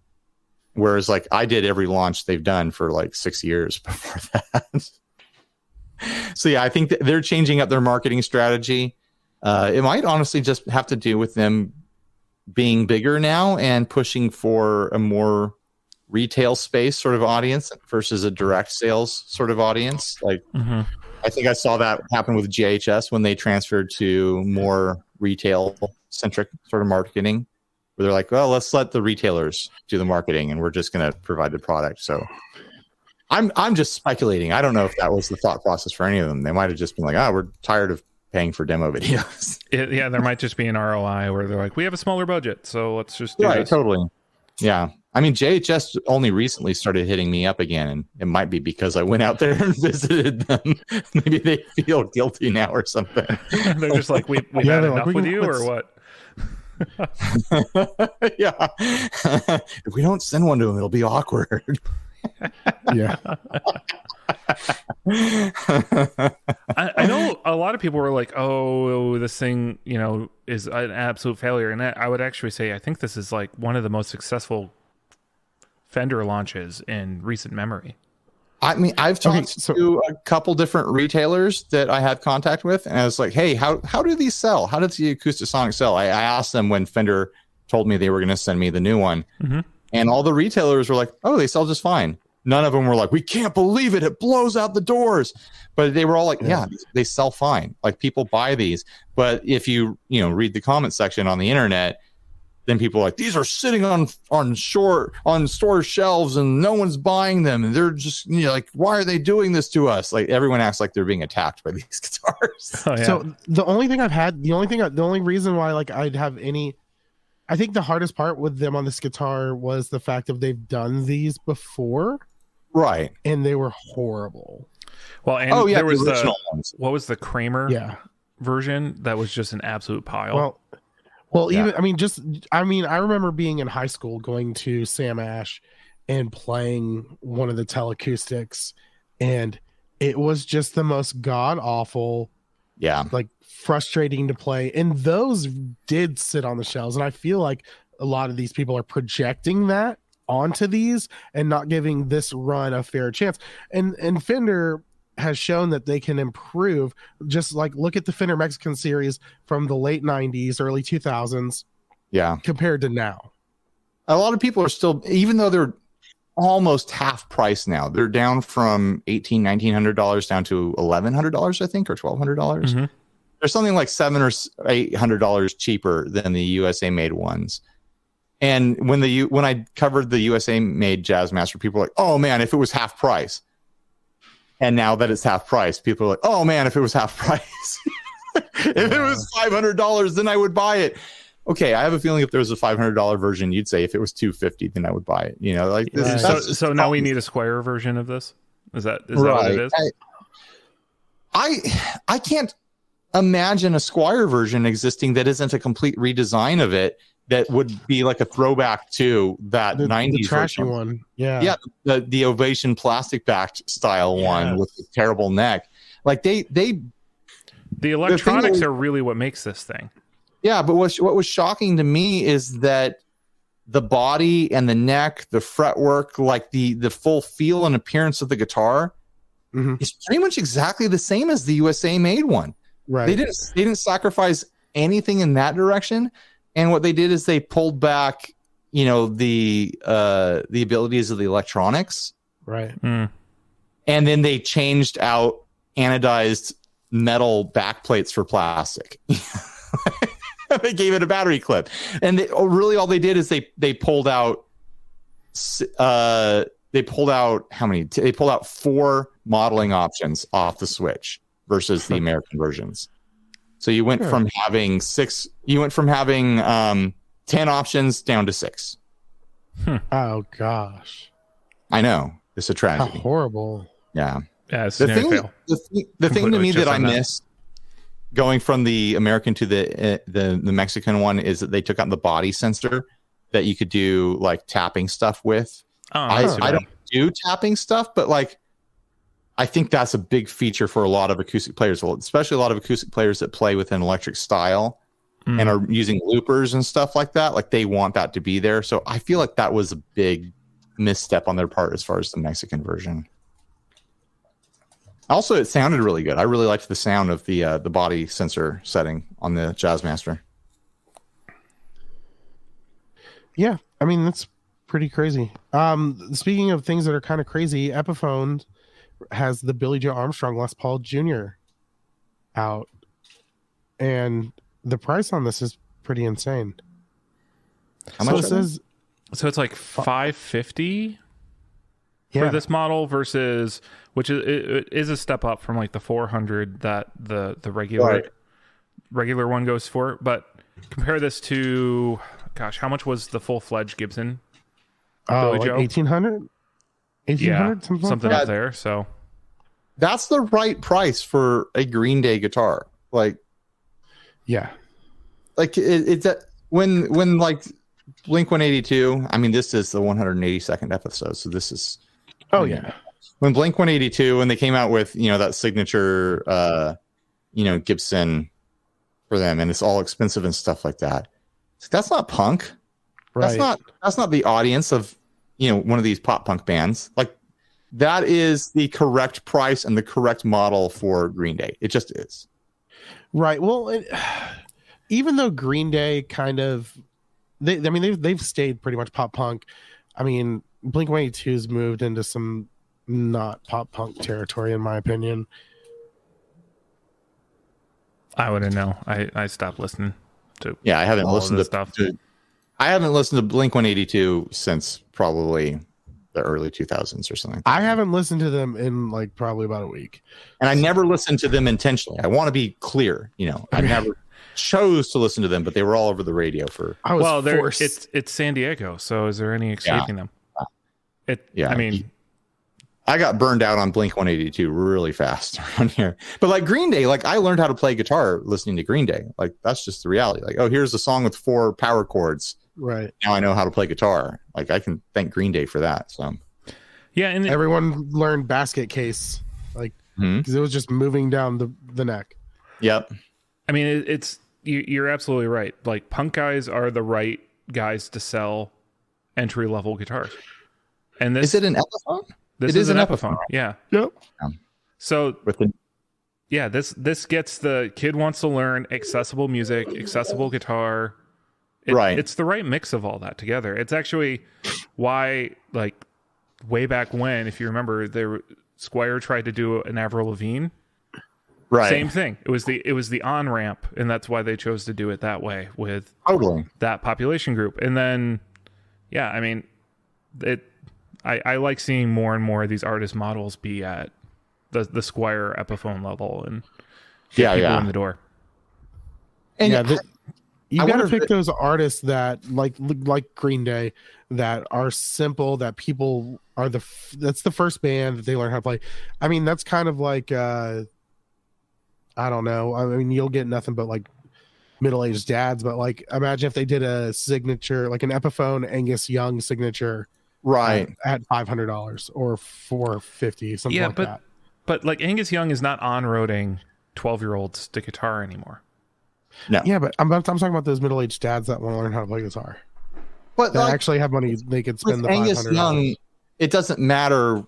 Whereas like I did every launch they've done for like 6 years before that. So yeah, I think they're changing up their marketing strategy. It might honestly just have to do with them being bigger now and pushing for a more retail space sort of audience versus a direct sales sort of audience. Like, I think I saw that happen with JHS when they transferred to more retail centric sort of marketing, where they're like, well, let's let the retailers do the marketing and we're just going to provide the product. So I'm just speculating. I don't know if that was the thought process for any of them. They might have just been like, we're tired of paying for demo videos. Yeah, there might just be an ROI where they're like, we have a smaller budget, so let's just do this. Totally. Yeah. I mean, JHS only recently started hitting me up again, and it might be because I went out there and visited them. Maybe they feel guilty now or something. They're just like, we've had enough with you, or what? Yeah. If we don't send one to them, it'll be awkward. Yeah. I know a lot of people were like, oh, this thing, is an absolute failure. And I would actually say, I think this is like one of the most successful Fender launches in recent memory. I mean, I've talked to a couple different retailers that I had contact with, and I was like, hey, how do these sell? How does the Acoustasonic sell? I asked them when Fender told me they were going to send me the new one. And all the retailers were like, oh, they sell just fine. None of them were like, we can't believe it. It blows out the doors. But they were all like, yeah, they sell fine. Like, people buy these. But if you read the comment section on the internet, then people are like, these are sitting on store shelves and no one's buying them, and they're just, you know, like, why are they doing this to us? Like, everyone acts like they're being attacked by these guitars. Oh, yeah. So the only reason why like I'd have any, I think the hardest part with them on this guitar was the fact that they've done these before, right? And they were horrible. Well, and there was the ones. What was the Kramer version that was just an absolute pile. Well, even I remember being in high school going to Sam Ash and playing one of the teleacoustics, and it was just the most god awful, like frustrating to play. And those did sit on the shelves, and I feel like a lot of these people are projecting that onto these and not giving this run a fair chance. And Fender has shown that they can improve. Just like look at the Fender Mexican series from the late 90s, early 2000s, compared to now. A lot of people are still, even though they're almost half price now, they're down from $1,900 down to $1,100, I think, or $1,200. Mm-hmm. There's something like $700 or $800 cheaper than the USA made ones. And when I covered the USA made Jazzmaster, people were like, oh man, if it was half price. And now that it's half price, people are like, oh man, if it was half price. If it was $500, then I would buy it. Okay, I have a feeling if there was a $500 version, you'd say if it was $250, then I would buy it. You know, like this. So now we need a Squire version of this. Is that what it is? I can't imagine a Squire version existing that isn't a complete redesign of it. That would be like a throwback to that 90s the trashy one. Yeah, the Ovation plastic backed style one with the terrible neck. Like the electronics are really what makes this thing. Yeah, but what was shocking to me is that the body and the neck, the fretwork, like the full feel and appearance of the guitar is pretty much exactly the same as the USA made one. Right. They didn't sacrifice anything in that direction. And what they did is they pulled back, you know, the abilities of the electronics. Right. And then they changed out anodized metal backplates for plastic. They gave it a battery clip. And really all they did is they pulled out how many? They pulled out 4 modeling options off the Switch versus the American versions. So you went from having 10 options down to 6. Oh gosh. I know. It's a tragedy. How horrible. Yeah. It's the thing to me that I miss going from the American to the Mexican one is that they took out the body sensor that you could do like tapping stuff with. I don't do tapping stuff, but like I think that's a big feature for a lot of acoustic players, especially a lot of acoustic players that play with an electric style and are using loopers and stuff like that. Like they want that to be there. So I feel like that was a big misstep on their part as far as the Mexican version. Also, it sounded really good. I really liked the sound of the body sensor setting on the Jazzmaster. Yeah, I mean that's pretty crazy. Speaking of things that are kind of crazy, Epiphone has the Billy Joe Armstrong Les Paul Jr. out, and the price on this is pretty insane. How much? So it's like $550 for this model versus, which is a step up from like the $400 that the regular one goes for. But compare this to, gosh, how much was the full-fledged Gibson? Oh, like 1800. 1800, something up there. So that's the right price for a Green Day guitar. Like, like it's when like Blink 182. I mean, this is the 182nd episode, so this is when Blink 182 when they came out with that signature Gibson for them, and it's all expensive and stuff like that. That's not punk. Right. That's not the audience of one of these pop punk bands. Like that is the correct price and the correct model for Green Day. It just is. Right. Well, even though Green Day kind of, they've stayed pretty much pop punk. I mean, Blink-182's moved into some not pop punk territory, in my opinion. I wouldn't know. I stopped listening to. Yeah, I haven't listened to stuff. I haven't listened to Blink 182 since probably the early 2000s or something. I haven't listened to them in like probably about a week. And I never listened to them intentionally. I want to be clear. I never chose to listen to them, but they were all over the radio for. It's San Diego. So is there any escaping them? I mean, I got burned out on Blink 182 really fast around here. But like Green Day, like I learned how to play guitar listening to Green Day. Like that's just the reality. Like, oh, here's a song with 4 power chords. Right. Now I know how to play guitar. Like I can thank Green Day for that. So yeah, and everyone learned Basket Case, like because it was just moving down the neck. Yep. I mean, you're absolutely right. Like punk guys are the right guys to sell entry level guitars. And this is it an Epiphone? This is an Epiphone. Yeah. Yep. So this gets the kid wants to learn accessible music, accessible guitar. Right. It's the right mix of all that together. It's actually why, like, way back when, if you remember, Squire tried to do an Avril Lavigne. Right. Same thing. It was the on ramp, and that's why they chose to do it that way with that population group. And then, yeah, I mean, I like seeing more and more of these artist models be at the Squire Epiphone level and get people in the door. And you got to pick those artists that like Green Day that are simple, that people are that's the first band that they learn how to play. I mean, that's kind of like I don't know. I mean, you'll get nothing but like middle-aged dads, but like imagine if they did a signature, like an Epiphone Angus Young signature, right, at $500 or $450, something like that. But like Angus Young is not on-roading 12-year-olds to guitar anymore. No. Yeah, but I'm talking about those middle-aged dads that want to learn how to play guitar. But that actually have money they could spend the $500. Angus Young, it doesn't matter.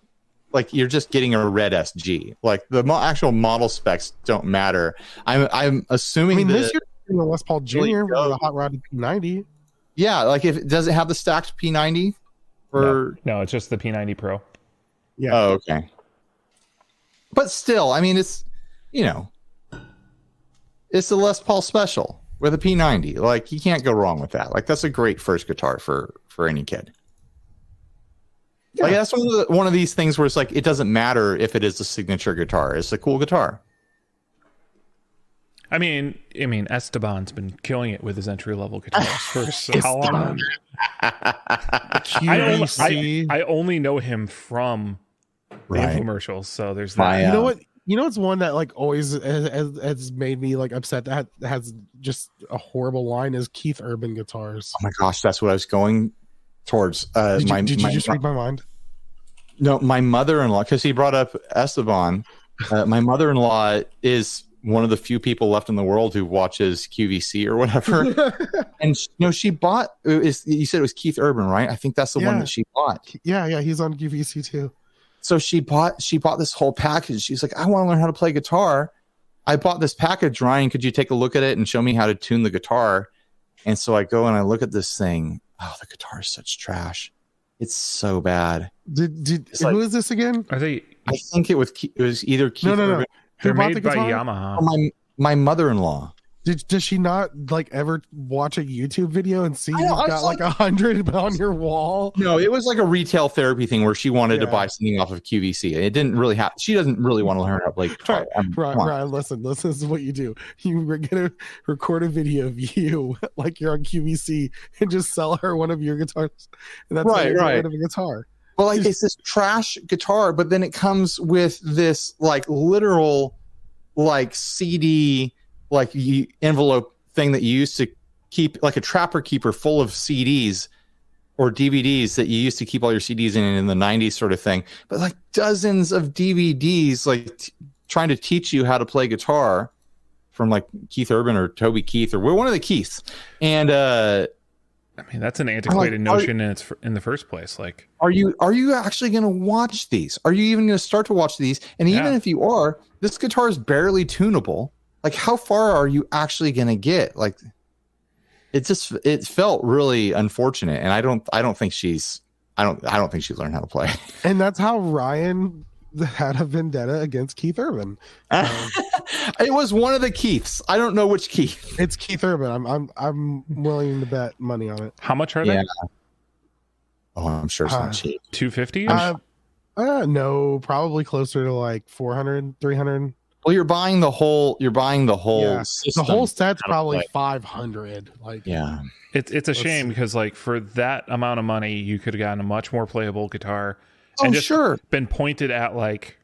Like you're just getting a red SG. Like the actual model specs don't matter. I'm assuming. I mean, this year the Les Paul Jr. with a hot rod P90. Yeah, like does it have the stacked P90? Or no, it's just the P90 Pro. Yeah. Oh, okay. But still, I mean, it's it's the Les Paul Special with a P90. Like you can't go wrong with that. Like that's a great first guitar for any kid. Yeah. Like that's one of these things where it's like it doesn't matter if it is a signature guitar. It's a cool guitar. I mean, Esteban's been killing it with his entry level guitars for how long? I only know him from the infomercials, so there's that. You know what? You know, it's one that like always has made me like upset. That has just a horrible line is Keith Urban guitars. Oh my gosh, that's what I was going towards. Did you just read my mind? No, my mother-in-law, because he brought up Esteban. My mother-in-law is one of the few people left in the world who watches QVC or whatever. And she bought. You said it was Keith Urban, right? I think that's the one that she bought. Yeah, he's on QVC too. So she bought this whole package. She's like, I want to learn how to play guitar. I bought this package, Ryan. Could you take a look at it and show me how to tune the guitar? And so I go and I look at this thing. Oh, the guitar is such trash. It's so bad. Who is this again? Are they? I think it was either Keith. No. They're made by Yamaha. My mother-in-law. Does she not like ever watch a YouTube video and see you've got like 100 on your wall? No, it was like a retail therapy thing where she wanted to buy something off of QVC. It didn't really happen. She doesn't really want to learn how to play guitar. Ryan, listen, this is what you do. You're going to record a video of you like you're on QVC and just sell her one of your guitars. And that's right. Of a guitar. Well, like it's this trash guitar, but then it comes with this like literal like CD like envelope thing that you used to keep, like a trapper keeper full of CDs or DVDs that you used to keep all your CDs in the 90s sort of thing. But like dozens of DVDs, like trying to teach you how to play guitar from like Keith Urban or Toby Keith or one of the Keiths. And I mean, that's an antiquated notion in the first place. Like, are you actually going to watch these? Are you even going to start to watch these? And even if you are, this guitar is barely tunable. Like, how far are you actually going to get? Like, it felt really unfortunate, and I don't think she's learned how to play. And that's how Ryan had a vendetta against Keith Urban. It was one of the Keiths. I don't know which Keith. It's Keith Urban. I'm willing to bet money on it. How much are they? Oh, I'm sure it's not cheap. 250? No, probably closer to like 400, 300. Well, you're buying the whole. Yeah. System. The whole set's probably 500. Like, yeah, it's a shame because like for that amount of money, you could have gotten a much more playable guitar. Oh, and just sure. Been pointed at like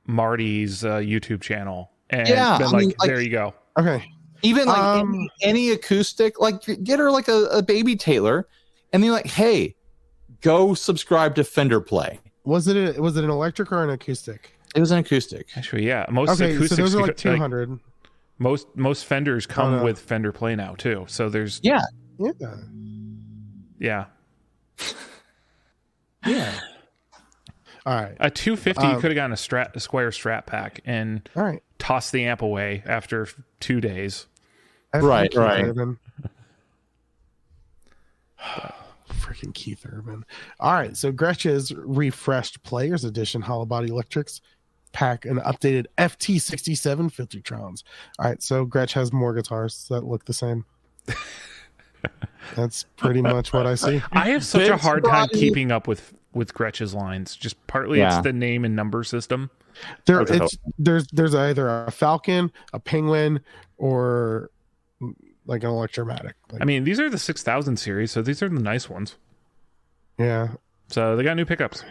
Marty's YouTube channel, and Yeah, been like, there you go. Okay. Even like any acoustic, like get her like a baby Taylor, and then like, hey, go subscribe to Fender Play. Was it an electric or an acoustic? It was an acoustic. Actually, yeah. Most Okay, acoustics, so those are like 200. Most Fenders come with Fender Play now too. So there's yeah. All right. A 250 you could have gotten a Squire Strat Pack and tossed the amp away after 2 days. Right. Freaking Keith Urban. All right, so Gretsch's refreshed Players Edition Hollow Body Electrics pack an updated FT67 Filtertrons. All right, so Gretsch has more guitars that look the same. That's pretty much what I see. I have such a hard time keeping up with Gretsch's lines. Just partly it's the name and number system. There's either a Falcon, a Penguin, or like an Electromatic. Like, I mean, these are the 6000 series, so these are the nice ones. Yeah. So they got new pickups.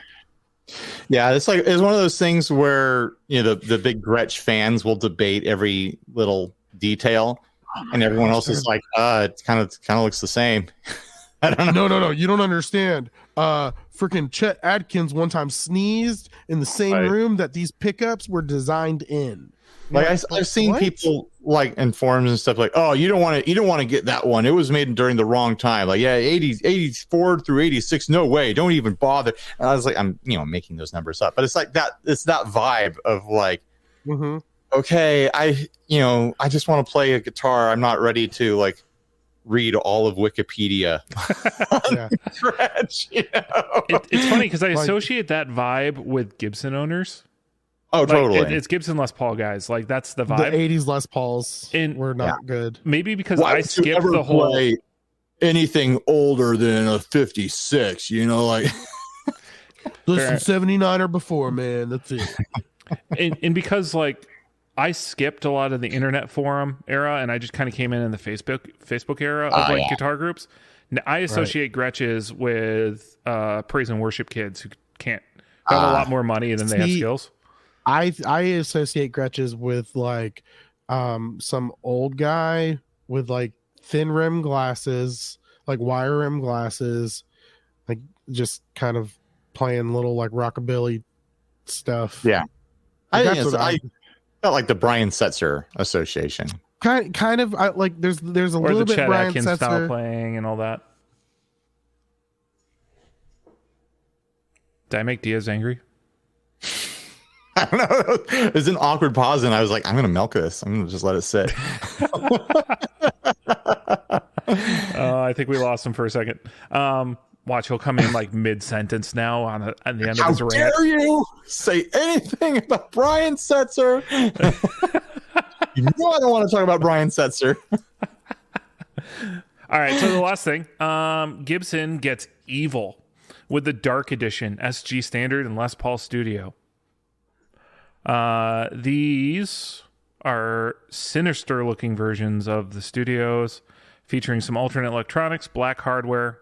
Yeah, it's one of those things where the big Gretsch fans will debate every little detail, and everyone else is like, it kind of looks the same. I don't know. No, you don't understand. Freaking Chet Atkins one time sneezed in the same room that these pickups were designed in. Like I've seen people like in forums and stuff like, oh, you don't want to get that one. It was made during the wrong time. Like, 84 through 86. No way. Don't even bother. And I was like, I'm making those numbers up, but it's like that. It's that vibe of like, okay, I just want to play a guitar. I'm not ready to like read all of Wikipedia. Gretsch, it's funny because I associate that vibe with Gibson owners. Oh, like, totally. It's Gibson Les Paul guys. Like that's the vibe. The 80s Les Pauls were not good. Maybe because I skipped the whole play anything older than a 56. Like listen, 79 or before, man. That's it. and because like I skipped a lot of the internet forum era, and I just kind of came in the Facebook era of guitar groups. Now, I associate Gretsch's with praise and worship kids who can't have a lot more money than they have skills. I associate Gretsch's with like some old guy with like thin rim glasses, like wire rim glasses, like just kind of playing little like rockabilly stuff. Yeah, like, I felt like the Brian Setzer association. Kind of. I like there's a or little the bit Chet Brian Atkins Setzer style playing and all that. Did I make Diaz angry? I don't know. It's an awkward pause, and I was like, I'm going to milk this. I'm going to just let it sit. I think we lost him for a second. Watch, he'll come in like mid-sentence now at the end of his rant. How dare you say anything about Brian Setzer? You know I don't want to talk about Brian Setzer. All right, so the last thing. Gibson gets Evil with the Dark Edition, SG Standard, and Les Paul Studio. These are sinister looking versions of the Studios, featuring some alternate electronics, black hardware,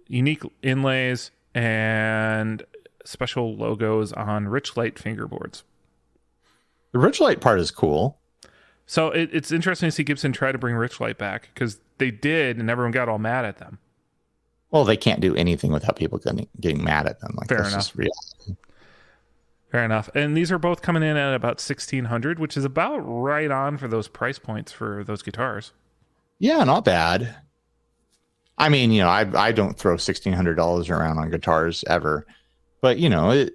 unique inlays, and special logos on Richlight fingerboards. The Richlight part is cool. So it's interesting to see Gibson try to bring Richlight back, because they did, and everyone got all mad at them. Well, they can't do anything without people getting mad at them. Like, fair that's enough. Just reality. Fair enough. And these are both coming in at about $1,600, which is about right on for those price points for those guitars. Yeah, not bad. I mean, I don't throw $1,600 around on guitars ever, but I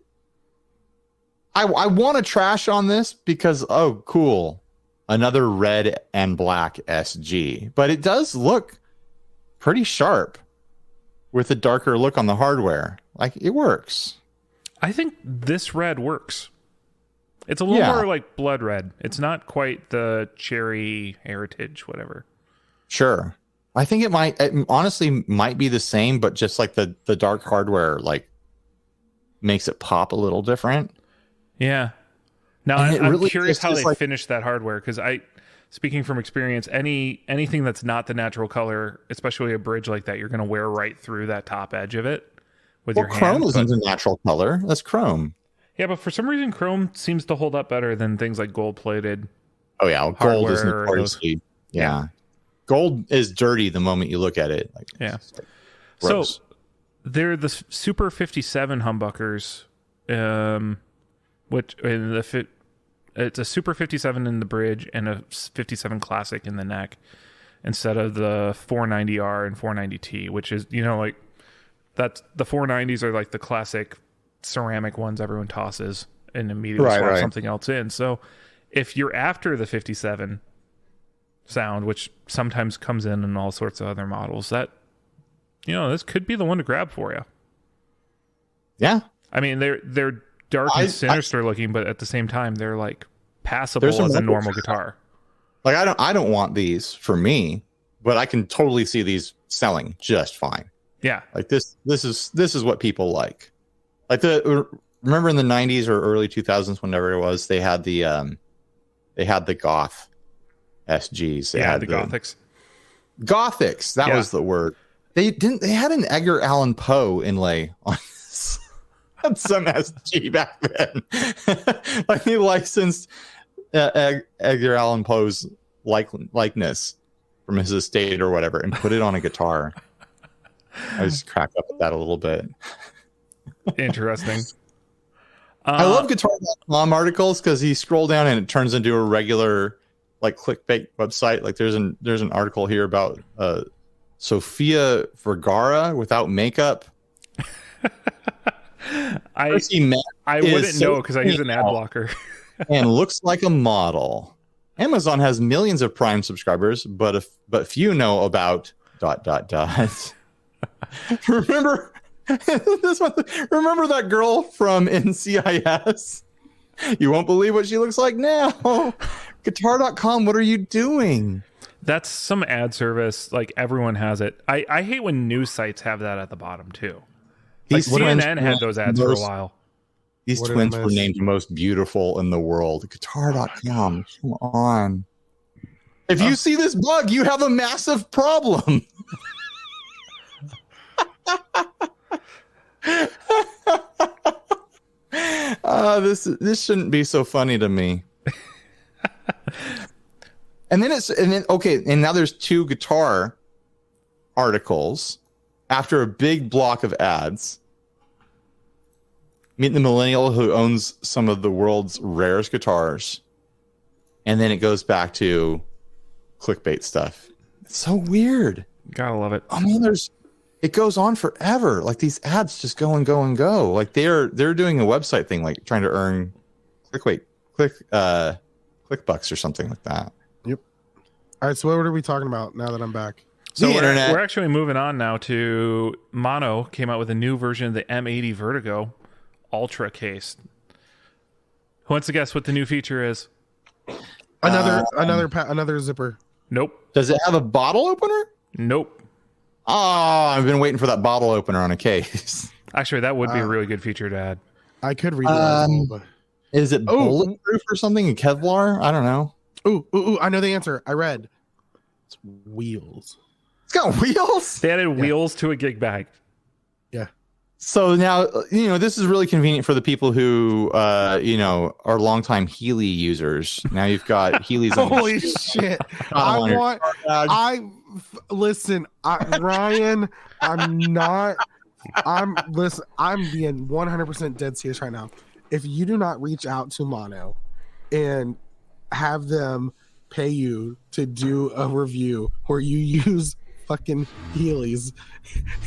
want to trash on this because, oh, cool, another red and black SG, but it does look pretty sharp with a darker look on the hardware. Like, it works. I think this red works. It's a little more like blood red. It's not quite the cherry heritage, whatever. Sure. I think it honestly might be the same, but just like the dark hardware like makes it pop a little different. Yeah. Now I'm curious how they finished that hardware, because speaking from experience, anything that's not the natural color, especially a bridge like that, you're going to wear right through that top edge of it with your hand. Chrome isn't a natural color. That's chrome. Yeah, but for some reason, chrome seems to hold up better than things like gold-plated. Oh yeah, gold is notoriously Gold is dirty the moment you look at it. So they're the Super 57 humbuckers, which it's a Super 57 in the bridge and a 57 Classic in the neck, instead of the 490R and 490T, which is that's the 490s are like the classic ceramic ones everyone tosses and immediately swap something else in. So if you're after the 57 sound, which sometimes comes in all sorts of other models, that this could be the one to grab for you. Yeah, I mean they're dark and sinister looking, but at the same time they're like passable as a normal guitar. Like I don't want these for me, but I can totally see these selling just fine. Yeah, like this is what people like. Like remember in the 90s or early 2000s, whenever it was, they had the Goth SGs. They had the Gothics. Gothics, that was the word. They had an Edgar Allan Poe inlay on some SG back then. Like he licensed Edgar Allan Poe's likeness from his estate or whatever and put it on a guitar. I just crack up at that a little bit. Interesting. I love Guitar.com articles because you scroll down and it turns into a regular like clickbait website. Like there's an article here about Sofia Vergara without makeup. I wouldn't know because I use an ad blocker. And looks like a model. Amazon has millions of Prime subscribers, but few know about ... Remember this one? Remember that girl from NCIS? You won't believe what she looks like now. Guitar.com, what are you doing? That's some ad service. Like everyone has it. I hate when news sites have that at the bottom too. Like CNN had those ads for a while. These twins were named most beautiful in the world. Guitar.com, come on. If you see this bug, you have a massive problem. This shouldn't be so funny to me. And now there's two guitar articles after a big block of ads. Meet the millennial who owns some of the world's rarest guitars. And then it goes back to clickbait stuff. It's so weird. Gotta love it. I mean, it goes on forever. Like these ads just go and go and go. Like they're doing a website thing, like trying to earn click bucks or something like that. Yep. All right. So what are we talking about now that I'm back? So we're actually moving on now to Mono came out with a new version of the M80 Vertigo Ultra case. Who wants to guess what the new feature is? Another zipper. Nope. Does it have a bottle opener? Nope. Oh, I've been waiting for that bottle opener on a case. Actually, that would be a really good feature to add. I could read it. But... Is it bulletproof or something? Kevlar? I don't know. Ooh, I know the answer. I read. It's wheels. It's got wheels? They added wheels to a gig bag. Yeah. So now, this is really convenient for the people who, are longtime Healy users. Now you've got Heelys. Holy shit. Listen, Ryan, I'm being 100% dead serious right now. If you do not reach out to Mono and have them pay you to do a review where you use fucking Heelys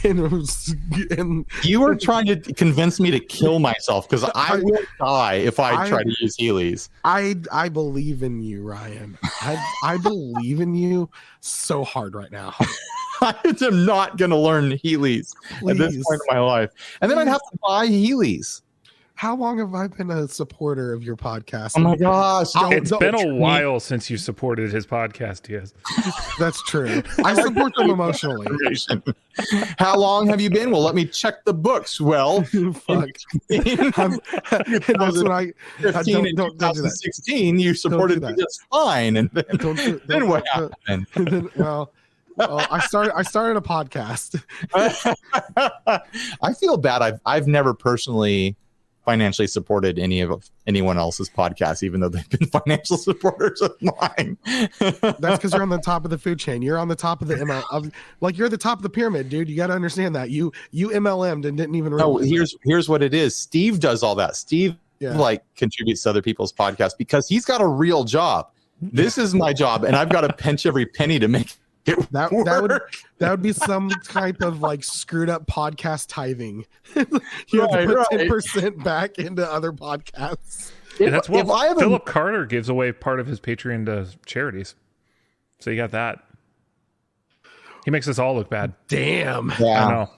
and you were trying to convince me to kill myself because I will die if I try to use Heelys. I believe in you, Ryan. I believe in you so hard right now. I am not going to learn Heelys at this point in my life. And then I'd have to buy Heelys. How long have I been a supporter of your podcast? Oh my gosh. It's been a while since you supported his podcast, yes. That's true. I support them emotionally. How long have you been? Well, let me check the books. Well, fuck. That's when I 15 in 2016, you supported me just fine. And then what happened? I started a podcast. I feel bad. I've never personally financially supported anyone else's podcast, even though they've been financial supporters of mine. That's because you're on the top of the food chain. You're on the top of the you're at the top of the pyramid, dude. You got to understand that you MLM'd and didn't even realize. No, here's what it is. Steve does all that. Steve contributes to other people's podcasts because he's got a real job. This is my job, and I've got to pinch every penny to make that would be some type of like screwed up podcast tithing. You have to put 10% back into other podcasts. And that's what Philip Carter gives away part of his Patreon to charities. So you got that. He makes us all look bad. Damn. Yeah. I know.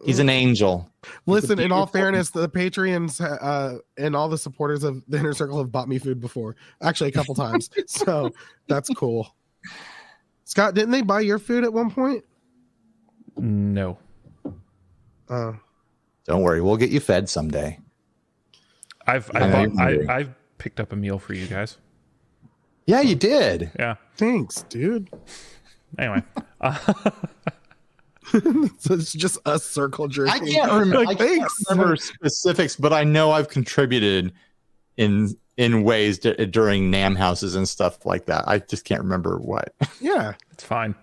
He's an angel. Listen, in all fairness, the Patreons and all the supporters of the Inner Circle have bought me food before. Actually, a couple times. So that's cool. Scott, didn't they buy your food at one point? No. Don't worry, we'll get you fed someday. I've picked up a meal for you guys. Yeah, you did. Yeah. Thanks, dude. Anyway. So it's just us circle jerking. I can't remember specifics, but I know I've contributed in ways during NAM houses and stuff like that. I just can't remember what. Yeah, it's fine.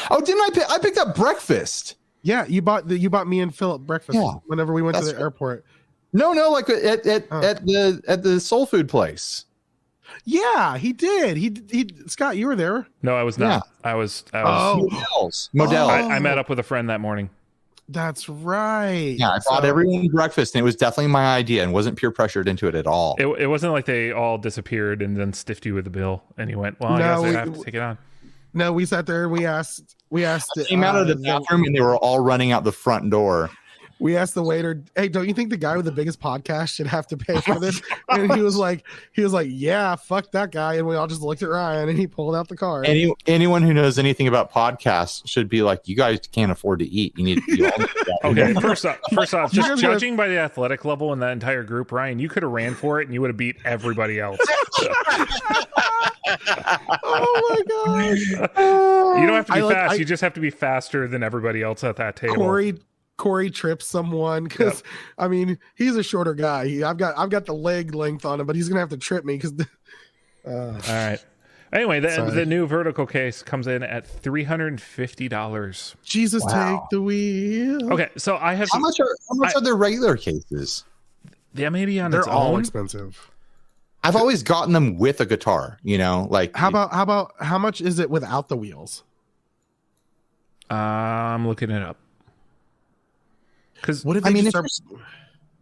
Oh, didn't I picked up breakfast? Yeah, you bought me and Philip breakfast whenever we went to the airport. No, like at the soul food place. Yeah, he did. He Scott, you were there. No, I was not. Yeah. I was Modell. I met up with a friend that morning. That's right. Yeah, I bought everyone breakfast, and it was definitely my idea and wasn't peer pressured into it at all. It wasn't like they all disappeared and then stiffed you with the bill, and you went, well, I guess I have to take it on. No, we sat there and we asked. I came out of the bathroom, and they were all running out the front door. We asked the waiter, "Hey, don't you think the guy with the biggest podcast should have to pay for this?" And he was like, "Yeah, fuck that guy." And we all just looked at Ryan, and he pulled out the card. Anyone who knows anything about podcasts should be like, "You guys can't afford to eat. You need to do all that." Okay, first off, just judging by the athletic level in that entire group, Ryan, you could have ran for it, and you would have beat everybody else. Oh my gosh! You don't have to be fast. You just have to be faster than everybody else at that table. Corey trips someone because I mean he's a shorter guy. I've got the leg length on him, but he's gonna have to trip me because. All right. Anyway, the new vertical case comes in at $350. Jesus, take the wheel. Okay, so I have. How much are their regular cases? Yeah, maybe on they're its all own. Expensive. I've always gotten them with a guitar. Like how about how much is it without the wheels? I'm looking it up. Because what if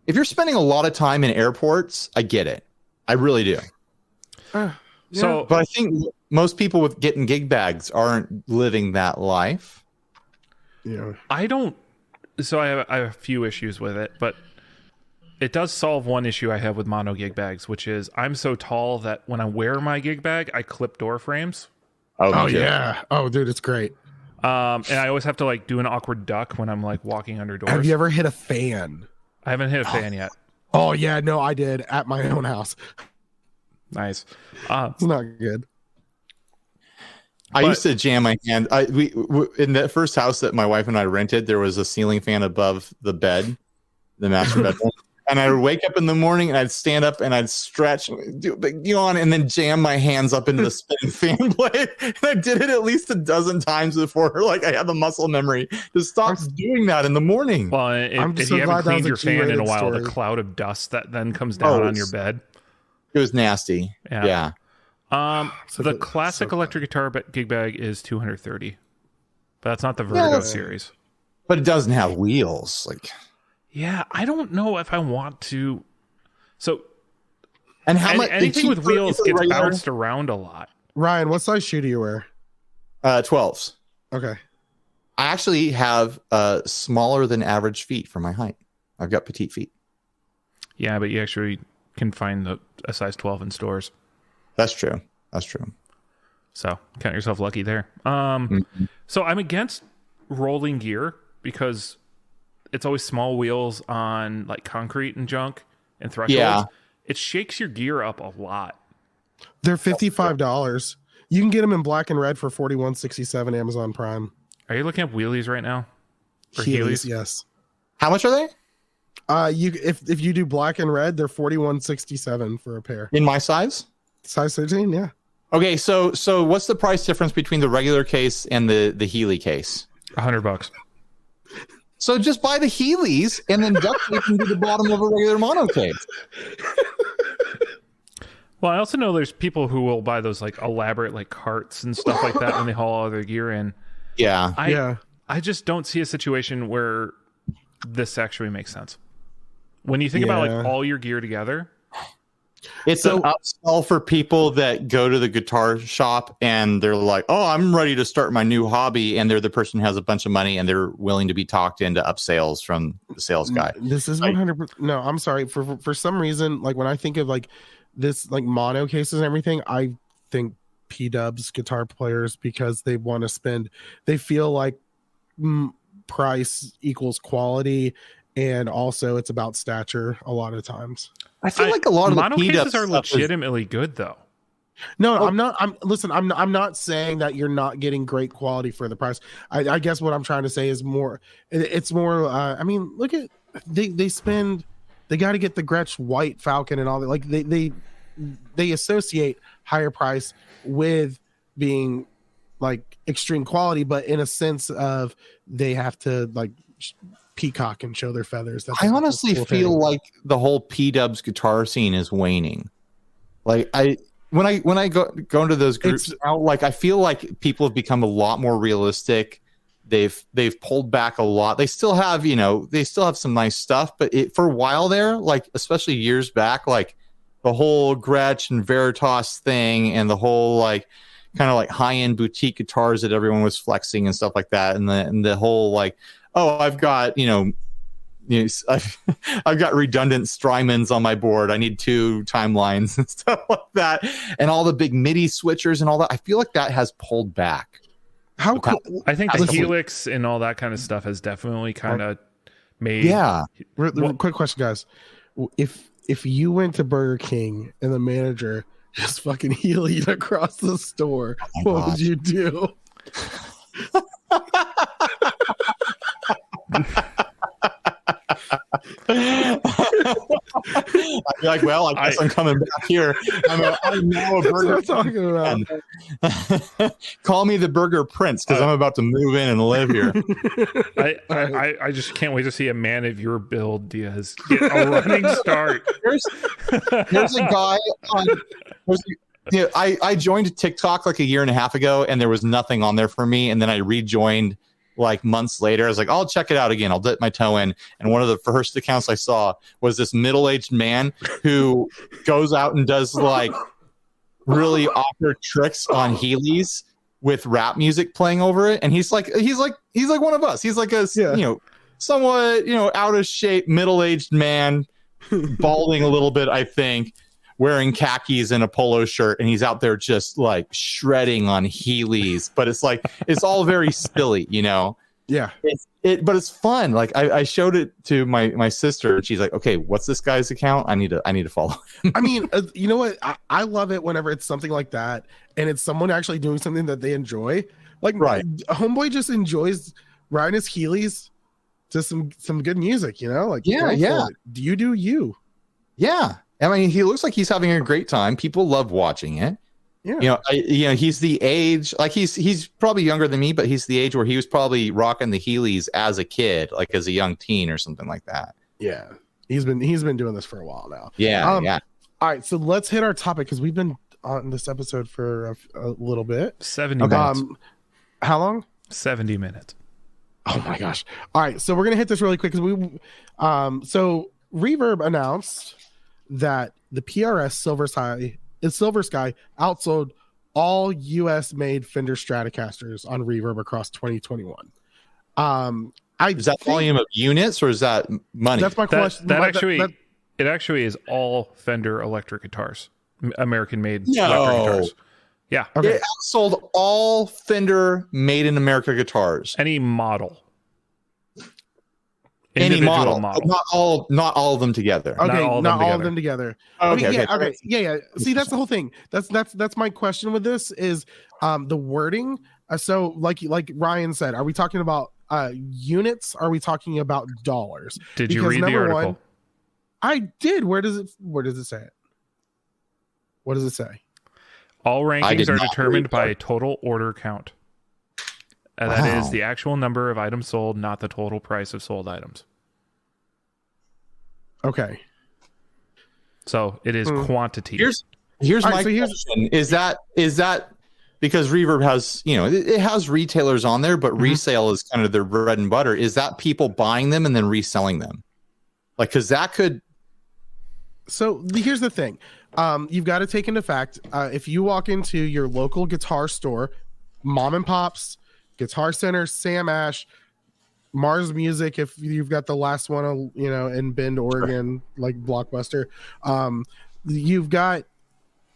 if you're spending a lot of time in airports, I get it. I really do. But I think most people with getting gig bags aren't living that life. Yeah, I don't. So I have a few issues with it, but it does solve one issue I have with mono gig bags, which is I'm so tall that when I wear my gig bag, I clip door frames. Oh yeah. Oh, dude, it's great. And I always have to like do an awkward duck when I'm like walking under doors. Have you ever hit a fan? I haven't hit a fan yet. Oh yeah, no, I did at my own house. Nice. It's not good. I used to jam my hand. We in the first house that my wife and I rented, there was a ceiling fan above the bed, the master bedroom. And I would wake up in the morning and I'd stand up and I'd stretch, do a big yawn, and then jam my hands up into the spinning fan blade. And I did it at least a dozen times before, like I had the muscle memory to stop doing that in the morning. Well, if you haven't cleaned your fan in a while, the cloud of dust that then comes down on your bed. It was nasty. Yeah. The classic electric guitar gig bag is $230, but that's not the Vertigo series. But it doesn't have wheels, like. Yeah, I don't know if I want to. So, and how much anything with wheels gets bounced around a lot. Ryan, what size shoe do you wear? 12s. Okay. I actually have smaller than average feet for my height. I've got petite feet. Yeah, but you actually can find a size 12 in stores. That's true. So count yourself lucky there. So I'm against rolling gear because it's always small wheels on like concrete and junk and thresholds. Yeah. It shakes your gear up a lot. They're $55. You can get them in black and red for $41.67 Amazon Prime. Are you looking up wheelies right now? Or Heelys, yes. How much are they? If you do black and red, they're $41.67 for a pair. In my size? Size 13, yeah. Okay, so what's the price difference between the regular case and the Heeley case? $100. So just buy the Heelys and then duct tape them to the bottom of a regular mono case. Well, I also know there's people who will buy those like elaborate like carts and stuff like that when they haul all their gear in. Yeah. I just don't see a situation where this actually makes sense. When you think about like all your gear together, it's an upsell for people that go to the guitar shop and they're like, oh, I'm ready to start my new hobby. And they're the person who has a bunch of money and they're willing to be talked into upsales from the sales guy. This is 100%. No, I'm sorry. For some reason, like when I think of like this, like mono cases and everything, I think P-dubs guitar players because they want to spend, they feel like price equals quality. And also it's about stature a lot of times. I feel like a lot of the mono cases are legitimately good though. No, I'm not. I'm not saying that you're not getting great quality for the price. I guess what I'm trying to say is more. It's more. I mean, look at they got to get the Gretsch White Falcon and all that. Like they associate higher price with being like extreme quality, but in a sense of they have to like peacock and show their feathers. I honestly feel like the whole P-dubs guitar scene is waning. Like when I go into those groups now, like I feel like people have become a lot more realistic. They've pulled back a lot. They still have, some nice stuff, but for a while there, like especially years back, like the whole Gretsch and Veritas thing and the whole like kind of like high-end boutique guitars that everyone was flexing and stuff like that, and the whole like, oh, I've got I've got redundant Strymons on my board. I need 2 timelines and stuff like that, and all the big MIDI switchers and all that. I feel like that has pulled back. How cool? I think the Helix and all that kind of stuff has definitely kind of made. Yeah. Quick question, guys. If you went to Burger King and the manager just fucking Heeled across the store, what would you do? I'd be like, well, I guess I'm coming back here. I'm now a burger. That's what I'm talking about. Call me the Burger Prince because I'm about to move in and live here. I just can't wait to see a man of your build, Diaz, get a running start. There's a guy on. I joined TikTok like a year and a half ago, and there was nothing on there for me, and then I rejoined like months later. I was like, I'll check it out again. I'll dip my toe in. And one of the first accounts I saw was this middle-aged man who goes out and does like really awkward tricks on Heelys with rap music playing over it. And he's like one of us. He's like a, somewhat, out of shape, middle-aged man, balding a little bit, I think, wearing khakis and a polo shirt, and he's out there just like shredding on Heelys, but it's like it's all very silly, Yeah, but it's fun. Like I showed it to my sister, and she's like, "Okay, what's this guy's account? I need to follow him." I mean, you know what? I love it whenever it's something like that, and it's someone actually doing something that they enjoy. Like, right, homeboy just enjoys riding his Heelys to some good music, Like, yeah. Do you do you? Yeah. I mean, he looks like he's having a great time. People love watching it. Yeah. He's the age, like he's probably younger than me, but he's the age where he was probably rocking the Heelys as a kid, like as a young teen or something like that. Yeah. He's been doing this for a while now. Yeah. Yeah. All right. So let's hit our topic because we've been on this episode for a little bit. 70 minutes. How long? 70 minutes. Oh my gosh. All right. So we're going to hit this really quick because so Reverb announced that the PRS Silver Sky outsold all U.S. made Fender Stratocasters on Reverb across 2021. Is that volume of units or is that money? That's my question. It actually is all Fender electric guitars, American-made No. electric guitars. Yeah. Okay. It outsold all Fender made in America guitars. Any model. Any model. Not all of them together. Okay, not all of them together. Okay. Yeah. See, that's the whole thing. That's my question with this is the wording. So like Ryan said, are we talking about units? Are we talking about dollars? Did you read the article? I did. Where does it say it? What does it say? All rankings are determined by total order count. And that is the actual number of items sold, not the total price of sold items. Okay. So it is quantity. Here's my question. Is that because Reverb has, it has retailers on there, but resale is kind of their bread and butter. Is that people buying them and then reselling them? Like, because that could. So here's the thing. You've got to take into fact, if you walk into your local guitar store, mom and pops, Guitar Center, Sam Ash, Mars Music, if you've got the last one, in Bend, Oregon, like Blockbuster, you've got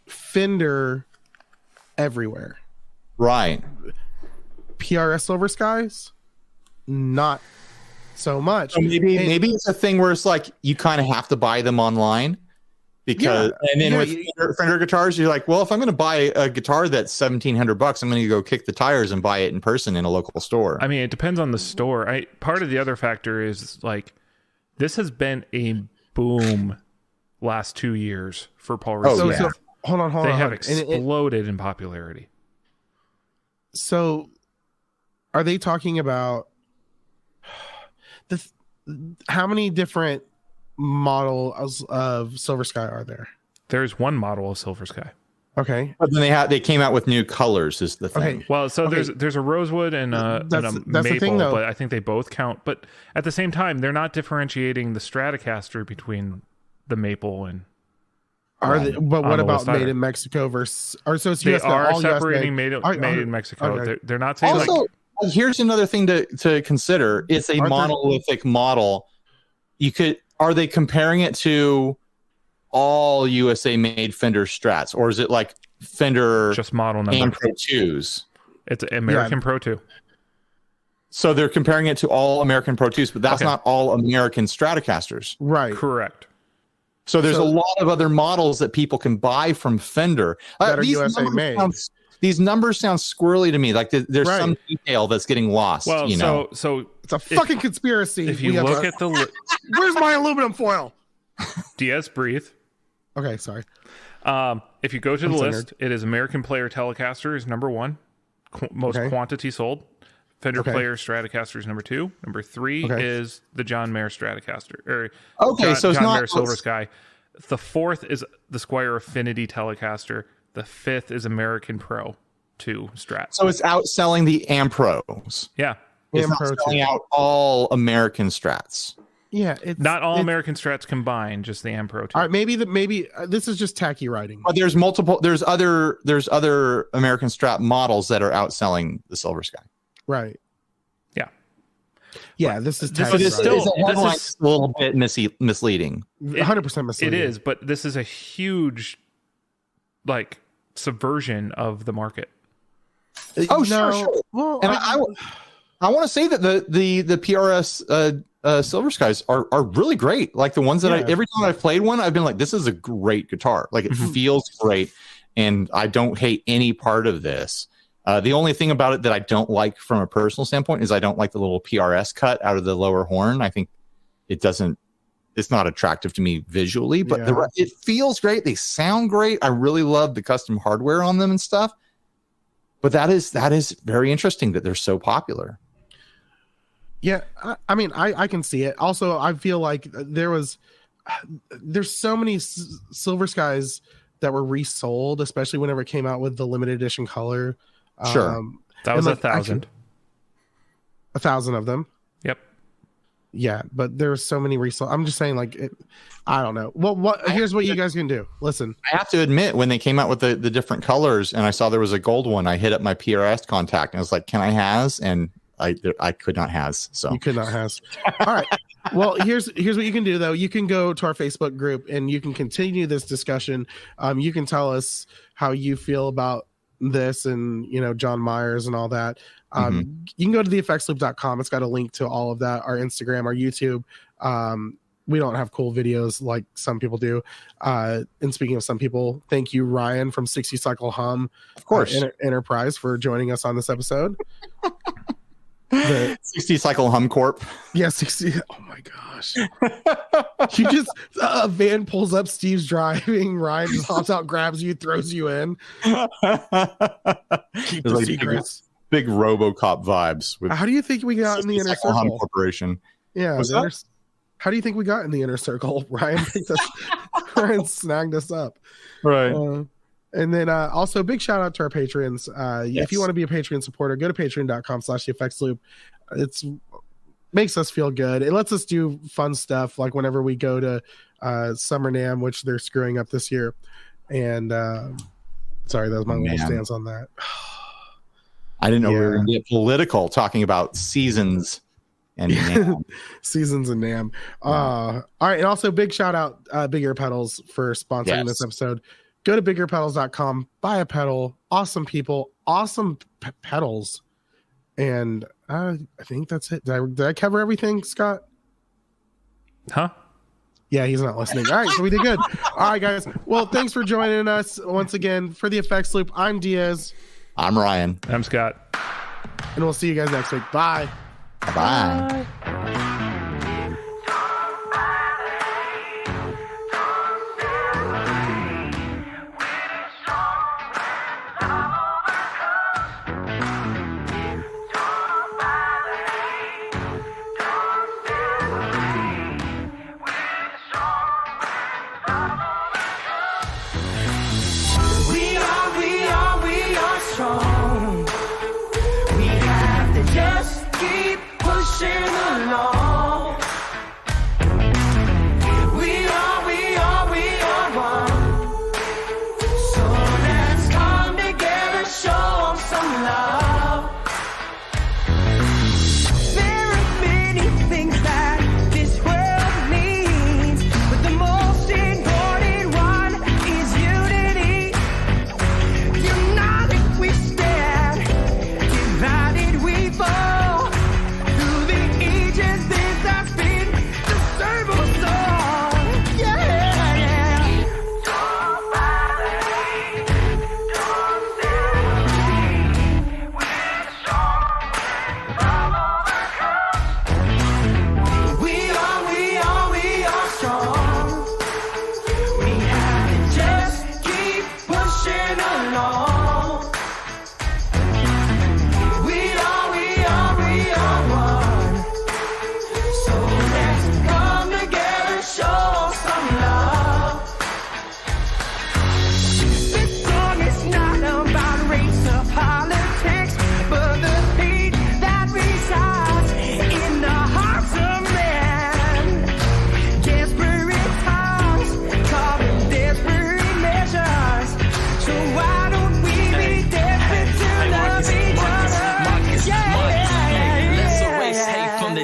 Fender everywhere. Right. PRS Silver Skies, not so much. So maybe it's a thing where it's like you kind of have to buy them online. Because with Fender guitars, you're like, well, if I'm going to buy a guitar that's $1,700, I'm going to go kick the tires and buy it in person in a local store. I mean, it depends on the store. Part of the other factor is like this has been a boom last 2 years for Paul Ricci. So hold on. They have exploded in popularity. So, are they talking about how many different models of Silver Sky are there? There's one model of Silver Sky. Okay, but then they came out with new colors. Is the thing? Okay. Well, so there's a rosewood and a maple, thing, but I think they both count. But at the same time, they're not differentiating the Stratocaster between the maple and. But what about made in Mexico versus? Or so it's they US, are all separating made in Mexico. Okay. They're not saying also, here's another thing to consider. It's a monolithic model. Are they comparing it to all USA made Fender Strats, or is it like Fender just model number and Pro 2s? It's American Pro 2. So they're comparing it to all American Pro 2s, but that's not all American Stratocasters. Right. Correct. So there's a lot of other models that people can buy from Fender that are USA made. These numbers sound squirrely to me. Like there's some detail that's getting lost. Well, so it's a fucking conspiracy. If you look at the where's my aluminum foil? DS Breathe. Okay, sorry. If you go to the list, it is American Player Telecaster is number 1, most quantity sold. Fender Player Stratocaster is number 2. Number 3 is the John Mayer Stratocaster. So John Mayer Silver Sky. The 4th is the Squier Affinity Telecaster. The 5th is American Pro 2 Strat. So it's outselling the Ampros. Yeah. It's not selling out all American Strats. Yeah, not all American Strats combined, just the Ampro 2. All right, maybe this is just tacky writing. But there's other American Strat models that are outselling the Silver Sky. Right. Yeah. Yeah, this is a little bit misleading. 100% misleading. It is, but this is a huge subversion of the market. Sure. Well, and I want to say that the PRS Silver Skies are really great. Like the ones that every time I've played one, I've been like, this is a great guitar. Like it feels great, and I don't hate any part of this. The only thing about it that I don't like from a personal standpoint is I don't like the little PRS cut out of the lower horn. I think it's not attractive to me visually, but it feels great. They sound great. I really love the custom hardware on them and stuff. But that is very interesting that they're so popular. Yeah, I mean, I can see it. Also, I feel like there's so many Silver Skies that were resold, especially whenever it came out with the limited edition color. Sure. That was 1,000. 1,000 of them. Yep. Yeah, but there's so many resold. I'm just saying, I don't know. Well, here's what you guys can do. Listen, I have to admit, when they came out with the different colors, and I saw there was a gold one, I hit up my PRS contact and I was like, "Can I has?" And I could not has. So you could not has. All right. Well, here's what you can do though. You can go to our Facebook group and you can continue this discussion. You can tell us how you feel about this and John Myers and all that. You can go to theeffectsloop.com. It's got a link to all of that, our Instagram, our YouTube. We don't have cool videos like some people do. And speaking of some people, thank you, Ryan from 60 Cycle Hum, of course, Enterprise, for joining us on this episode. The 60 Cycle Hum Corp. Yeah, 60. Oh my gosh. You just a van pulls up, Steve's driving, Ryan just hops out, grabs you, throws you in. Keep the secrets. Big RoboCop vibes. How do you think we got in the inner circle? Hum Corporation. Yeah. How do you think we got in the inner circle? Ryan snagged us up. Right. And then also big shout out to our patrons. Yes. If you want to be a Patreon supporter, go to patreon.com/theeffectsloop. It's makes us feel good. It lets us do fun stuff, like whenever we go to Summer NAMM, which they're screwing up this year. And sorry, that was my little stance on that. I didn't know we were going to get political talking about seasons and NAMM. Seasons and NAMM. All right, and also big shout out Big Ear Pedals for sponsoring this episode. Go to bigearpedals.com, buy a pedal. Awesome people, awesome pedals. And I think that's it. Did I cover everything, Scott? Huh? Yeah, he's not listening. All right, so we did good. All right, guys. Well, thanks for joining us once again for the Effects Loop. I'm Diaz. I'm Ryan. I'm Scott. And we'll see you guys next week. Bye. Bye.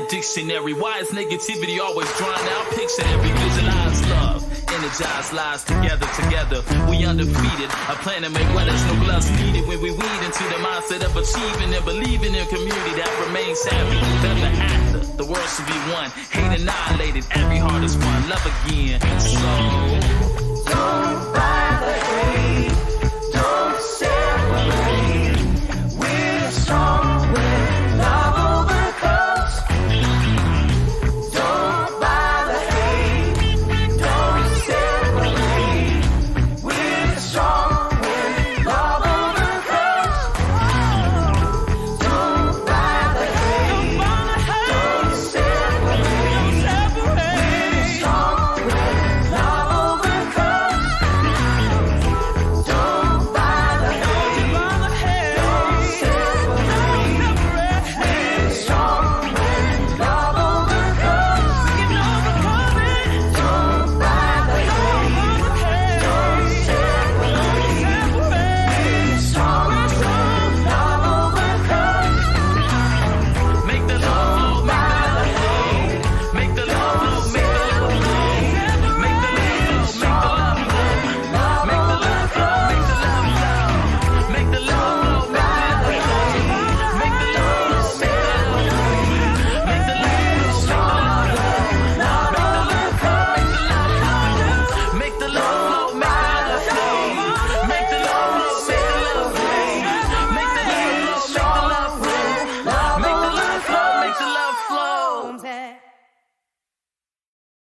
Dictionary, why is negativity always drawn out? Pictionary, visualize love, energize lives together. We undefeated, a plan to make weathers, no gloves needed. When we weed into the mindset of achieving and believing in a community that remains happy. Ever after, the world should be one, hate annihilated, every heart is one, love again. So don't